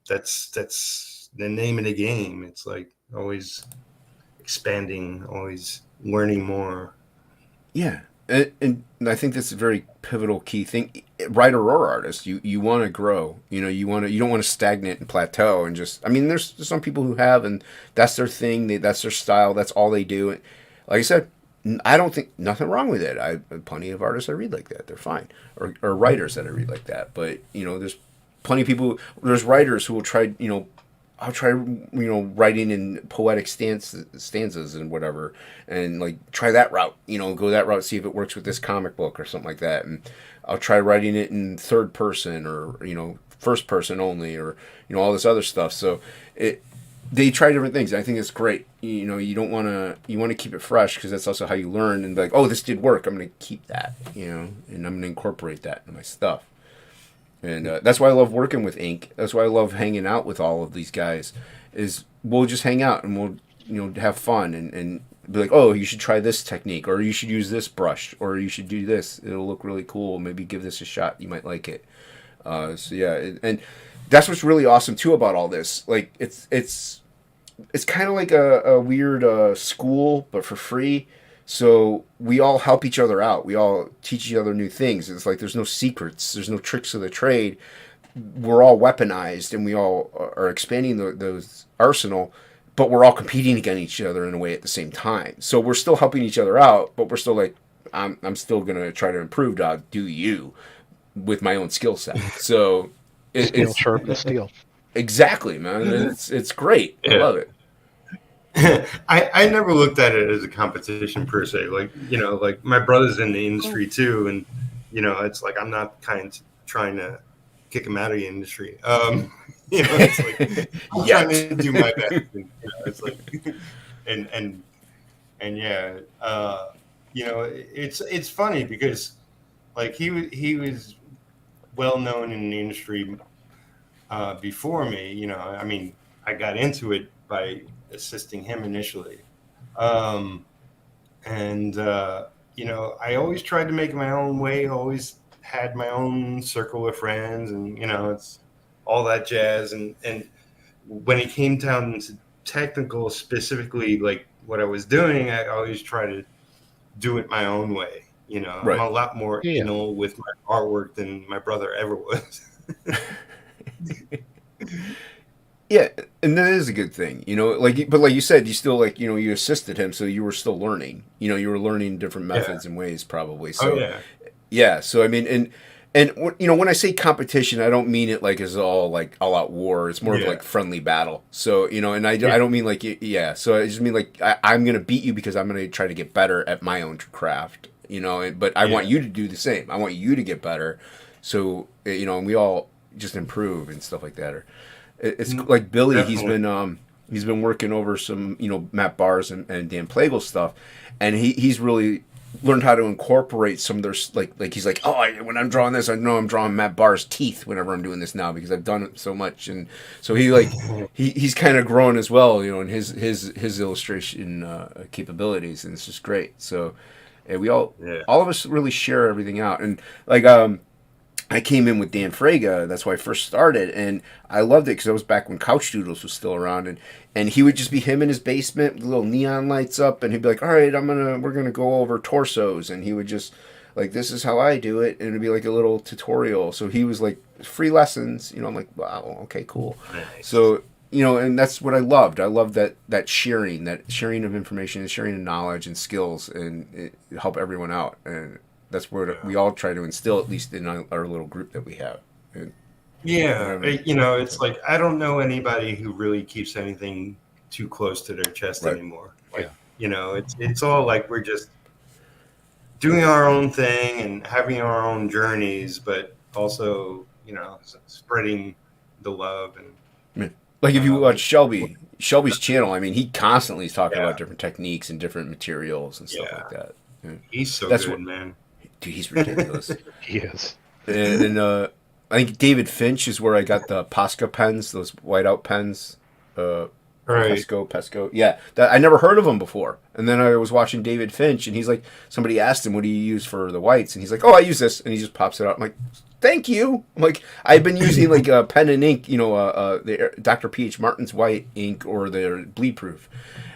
[SPEAKER 1] That's the name of the game. It's like always expanding, always learning more.
[SPEAKER 3] Yeah, and I think that's a very pivotal key thing. Writer or artist, you want to grow. You don't want to stagnate and plateau and just. I mean, there's some people who have, and that's their thing. That's their style. That's all they do. Like I said, I don't think nothing wrong with it. I plenty of artists I read like that. They're fine, or writers that I read like that. But there's plenty of people. There's writers who will try. I'll try, writing in poetic stanzas and whatever, and like try that route, go that route, see if it works with this comic book or something like that. And I'll try writing it in third person or, first person only, or, all this other stuff. So they try different things. I think it's great. You want to keep it fresh, because that's also how you learn and be like, oh, this did work. I'm going to keep that, and I'm going to incorporate that into my stuff. And that's why I love working with Ink. That's why I love hanging out with all of these guys. Is we'll just hang out and we'll have fun and be like, oh, you should try this technique, or you should use this brush, or you should do this. It'll look really cool. Maybe give this a shot. You might like it. So yeah, and that's what's really awesome too about all this. Like it's kind of like a weird school, but for free. So we all help each other out. We all teach each other new things. It's like there's no secrets. There's no tricks of the trade. We're all weaponized, and we all are expanding those arsenal, but we're all competing against each other in a way at the same time. So we're still helping each other out, but we're still like, I'm still going to try to improve, dog. Do you, with my own skill set. So
[SPEAKER 2] Steel sharpens steel.
[SPEAKER 3] Exactly, man. It's great. I love it.
[SPEAKER 1] I never looked at it as a competition per se. Like, like my brother's in the industry too. And, it's like, I'm not trying to kick him out of the industry. It's like, I'm trying to do my best. And, it's like, and yeah, it's funny because like he was well known in the industry before me, I mean, I got into it by assisting him initially. I always tried to make my own way, always had my own circle of friends, and, it's all that jazz. And when it came down to technical, specifically like what I was doing, I always try to do it my own way. You know,
[SPEAKER 3] Right.
[SPEAKER 1] I'm a lot more
[SPEAKER 2] Yeah.
[SPEAKER 1] anal with my artwork than my brother ever was.
[SPEAKER 3] Yeah, and that is a good thing, you know. But like you said, you still like, you know, you assisted him, so you were still learning. You know, you were learning different methods and ways, probably. So
[SPEAKER 1] Oh yeah.
[SPEAKER 3] yeah. So I mean, and you know, when I say competition, I don't mean it like as all like all out war. It's more of like friendly battle. So you know, and I don't mean like yeah. So I just mean like I'm gonna beat you because I'm gonna try to get better at my own craft. You know, but I want you to do the same. I want you to get better. So you know, and we all just improve and stuff like that. Or it's like Billy.
[SPEAKER 1] Definitely.
[SPEAKER 3] He's been working over some, you know, Matt Barr's and Dan Plegel stuff, and he's really learned how to incorporate some of their like he's like, oh, when I'm drawing this, I know I'm drawing Matt Barr's teeth whenever I'm doing this now because I've done it so much, and so he's kind of grown as well, you know, in his illustration capabilities, and it's just great. So we all of us really share everything out, and like I came in with Dan Frega. That's why I first started, and I loved it because that was back when Couch Doodles was still around, and he would just be him in his basement with little neon lights up, and he'd be like, "All right, we're gonna go over torsos," and he would just like, "This is how I do it," and it'd be like a little tutorial. So he was like free lessons, you know. I'm like, wow, okay, cool.
[SPEAKER 1] Nice.
[SPEAKER 3] So you know, and that's what I loved. I loved that sharing of information, and sharing of knowledge and skills, and it help everyone out. And that's what we all try to instill, at least in our little group that we have. And
[SPEAKER 1] you know, it's like I don't know anybody who really keeps anything too close to their chest anymore. Like, you know, it's all like we're just doing our own thing and having our own journeys, but also, you know, spreading the love and
[SPEAKER 3] like if you watch Shelby's channel, I mean, he constantly is talking about different techniques and different materials and stuff like that. And
[SPEAKER 1] he's so good, man.
[SPEAKER 3] Dude, he's ridiculous.
[SPEAKER 2] He is.
[SPEAKER 3] And I think David Finch is where I got the Posca pens, those whiteout pens.
[SPEAKER 1] Right.
[SPEAKER 3] Pesco. Yeah, I never heard of them before. And then I was watching David Finch, and he's like, somebody asked him, what do you use for the whites? And he's like, oh, I use this. And he just pops it out. I'm like, thank you. I'm like, I've been using like a pen and ink, you know, the Dr. P.H. Martin's white ink or their bleed proof.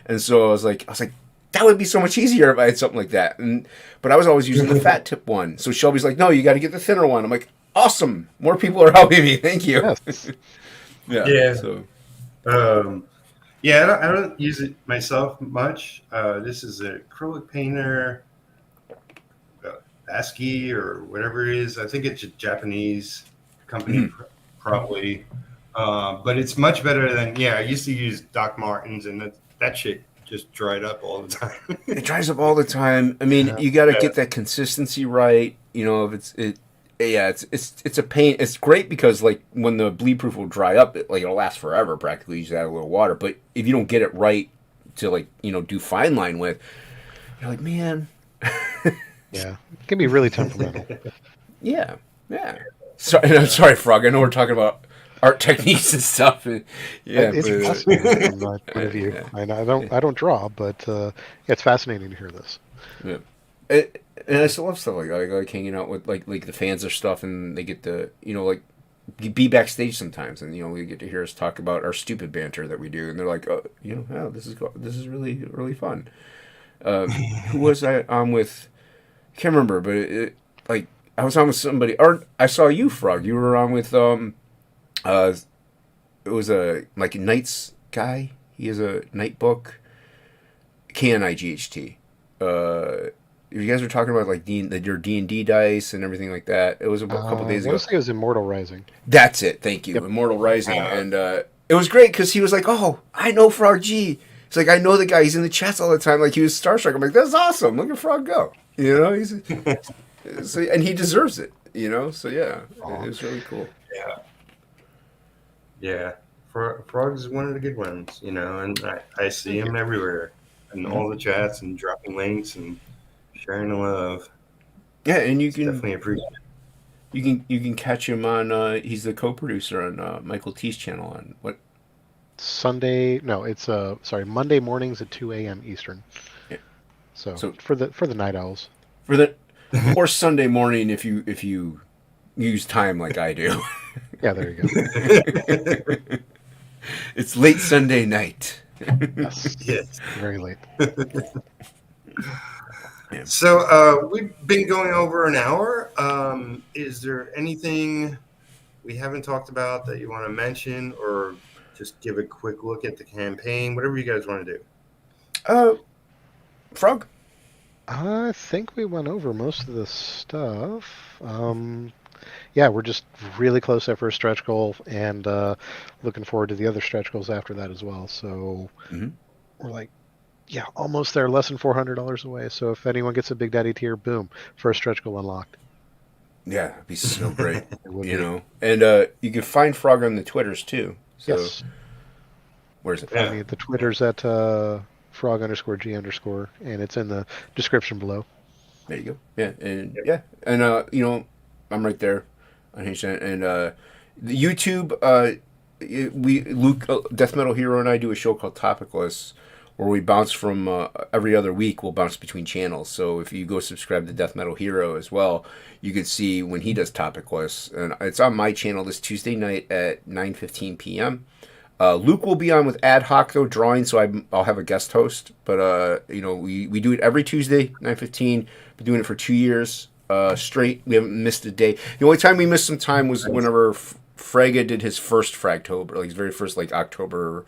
[SPEAKER 3] And so I was like, that would be so much easier if I had something like that. But I was always using the fat tip one. So Shelby's like, no, you got to get the thinner one. I'm like, awesome. More people are helping me. Thank you.
[SPEAKER 2] Yes.
[SPEAKER 1] Yeah.
[SPEAKER 3] So.
[SPEAKER 1] I don't use it myself much. This is an acrylic painter, ASCII or whatever it is. I think it's a Japanese company, probably. But it's much better than, I used to use Doc Martens, and that shit just dried up all the time.
[SPEAKER 3] It dries up all the time. I mean, you got to get that consistency right. You know, if it's a pain. It's great because like when the bleed proof will dry up, it'll last forever practically. You just add a little water. But if you don't get it right to like, you know, do fine line with, you're like, man.
[SPEAKER 2] Yeah, it can be really temperamental.
[SPEAKER 3] Yeah. Sorry, I'm sorry, Frog. I know we're talking about art techniques and stuff.
[SPEAKER 2] It's fascinating from my point of view. I don't draw, but it's fascinating to hear this.
[SPEAKER 3] Yeah. And I still love stuff like that. I like hanging out with like the fans or stuff, and they get to, you know, like be backstage sometimes, and you know, we get to hear us talk about our stupid banter that we do, and they're like, oh, you know, this is really really fun. Who was I on with? I can't remember, but like I was on with somebody, or I saw you, Frog. You were on with it was a like a Knights guy. He has a Night book. KNIGHT. You guys were talking about like your D&D dice and everything like that. It was a couple days ago.
[SPEAKER 2] I think it was Immortal Rising.
[SPEAKER 3] That's it. Thank you. Yep. Immortal Rising. And it was great because he was like, oh, I know Frog G. He's like, I know the guy. He's in the chats all the time. Like, he was starstruck. I'm like, that's awesome. Look at Frog go. You know, and he deserves it, you know? So, yeah, it was really cool.
[SPEAKER 1] Yeah. Frog is one of the good ones, you know, and I see him everywhere in all the chats and dropping links and sharing the love.
[SPEAKER 3] Yeah, and you can
[SPEAKER 1] definitely appreciate it.
[SPEAKER 3] You can catch him on he's the co-producer on Michael T's channel on what
[SPEAKER 2] Monday mornings at 2 a.m. Eastern.
[SPEAKER 3] Yeah.
[SPEAKER 2] So for the night owls.
[SPEAKER 3] Or Sunday morning if you use time like I do.
[SPEAKER 2] Yeah, there you go.
[SPEAKER 3] It's late Sunday night.
[SPEAKER 2] Yes. Very late.
[SPEAKER 3] Yeah.
[SPEAKER 1] So we've been going over an hour. Is there anything we haven't talked about that you want to mention, or just give a quick look at the campaign? Whatever you guys want to do.
[SPEAKER 3] Frog?
[SPEAKER 2] I think we went over most of the stuff. Yeah, we're just really close to our first stretch goal, and looking forward to the other stretch goals after that as well. So we're like, yeah, almost there, less than $400 away. So if anyone gets a Big Daddy tier, boom, first stretch goal unlocked.
[SPEAKER 3] Yeah, it'd be so great.
[SPEAKER 2] It would
[SPEAKER 3] you
[SPEAKER 2] be.
[SPEAKER 3] know, and you can find Frog on the Twitters too. So
[SPEAKER 2] Yes.
[SPEAKER 3] where's it?
[SPEAKER 2] Find me at the Twitters at frog_G_, and it's in the description below.
[SPEAKER 3] There you go. Yeah, and you know, I'm right there on Hashtag, and the YouTube. Luke, Death Metal Hero, and I do a show called Topicless, where we bounce from every other week. We'll bounce between channels. So if you go subscribe to Death Metal Hero as well, you can see when he does Topicless, and it's on my channel this Tuesday night at 9:15 p.m. Luke will be on with ad hoc though drawing, so I'll have a guest host. But you know, we do it every Tuesday 9:15. Been doing it for 2 years straight. We haven't missed a day. The only time we missed some time was whenever Frega did his first Fragtober, like his very first like October.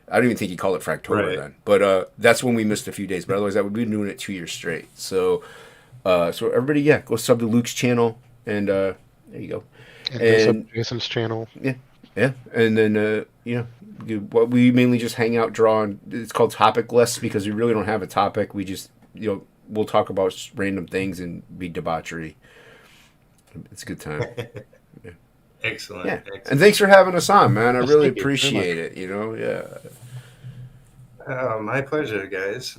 [SPEAKER 3] I don't even think he called it Fragtober then. But that's when we missed a few days. But otherwise, we've been doing it 2 years straight. So so everybody, go sub to Luke's channel, and there you go.
[SPEAKER 2] And go sub to Jason's channel.
[SPEAKER 3] Yeah, and then what we mainly just hang out, draw, and it's called Topicless because we really don't have a topic. We just we'll talk about random things and be debauchery. It's a good time.
[SPEAKER 1] Excellent.
[SPEAKER 3] Yeah,
[SPEAKER 1] Excellent.
[SPEAKER 3] and thanks for having us on, man. I
[SPEAKER 2] Yes,
[SPEAKER 3] really
[SPEAKER 2] thank you very
[SPEAKER 3] appreciate
[SPEAKER 2] much.
[SPEAKER 3] it.
[SPEAKER 1] My pleasure, guys.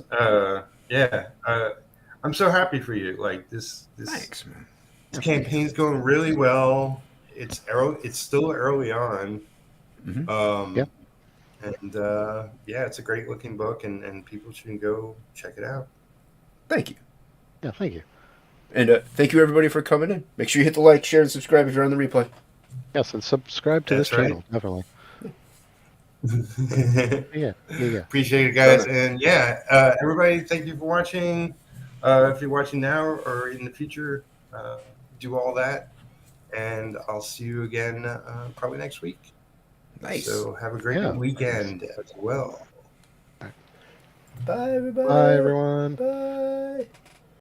[SPEAKER 1] I'm so happy for you. Like this
[SPEAKER 3] Thanks, man.
[SPEAKER 1] This campaign's going really well. It's still early on.
[SPEAKER 2] Yeah.
[SPEAKER 1] And it's a great looking book, and people should go check it out.
[SPEAKER 3] Thank you.
[SPEAKER 2] Yeah, thank you.
[SPEAKER 3] And thank you everybody for coming in. Make sure you hit the like, share, and subscribe if you're on the replay.
[SPEAKER 2] Yes, and subscribe to
[SPEAKER 1] That's
[SPEAKER 2] this
[SPEAKER 1] right.
[SPEAKER 2] channel, definitely. Yeah.
[SPEAKER 1] Appreciate it, guys. And everybody, thank you for watching. If you're watching now or in the future, do all that. And I'll see you again probably next week.
[SPEAKER 3] Nice.
[SPEAKER 1] So have a great weekend as well.
[SPEAKER 3] Bye, everybody.
[SPEAKER 2] Bye, everyone.
[SPEAKER 3] Bye.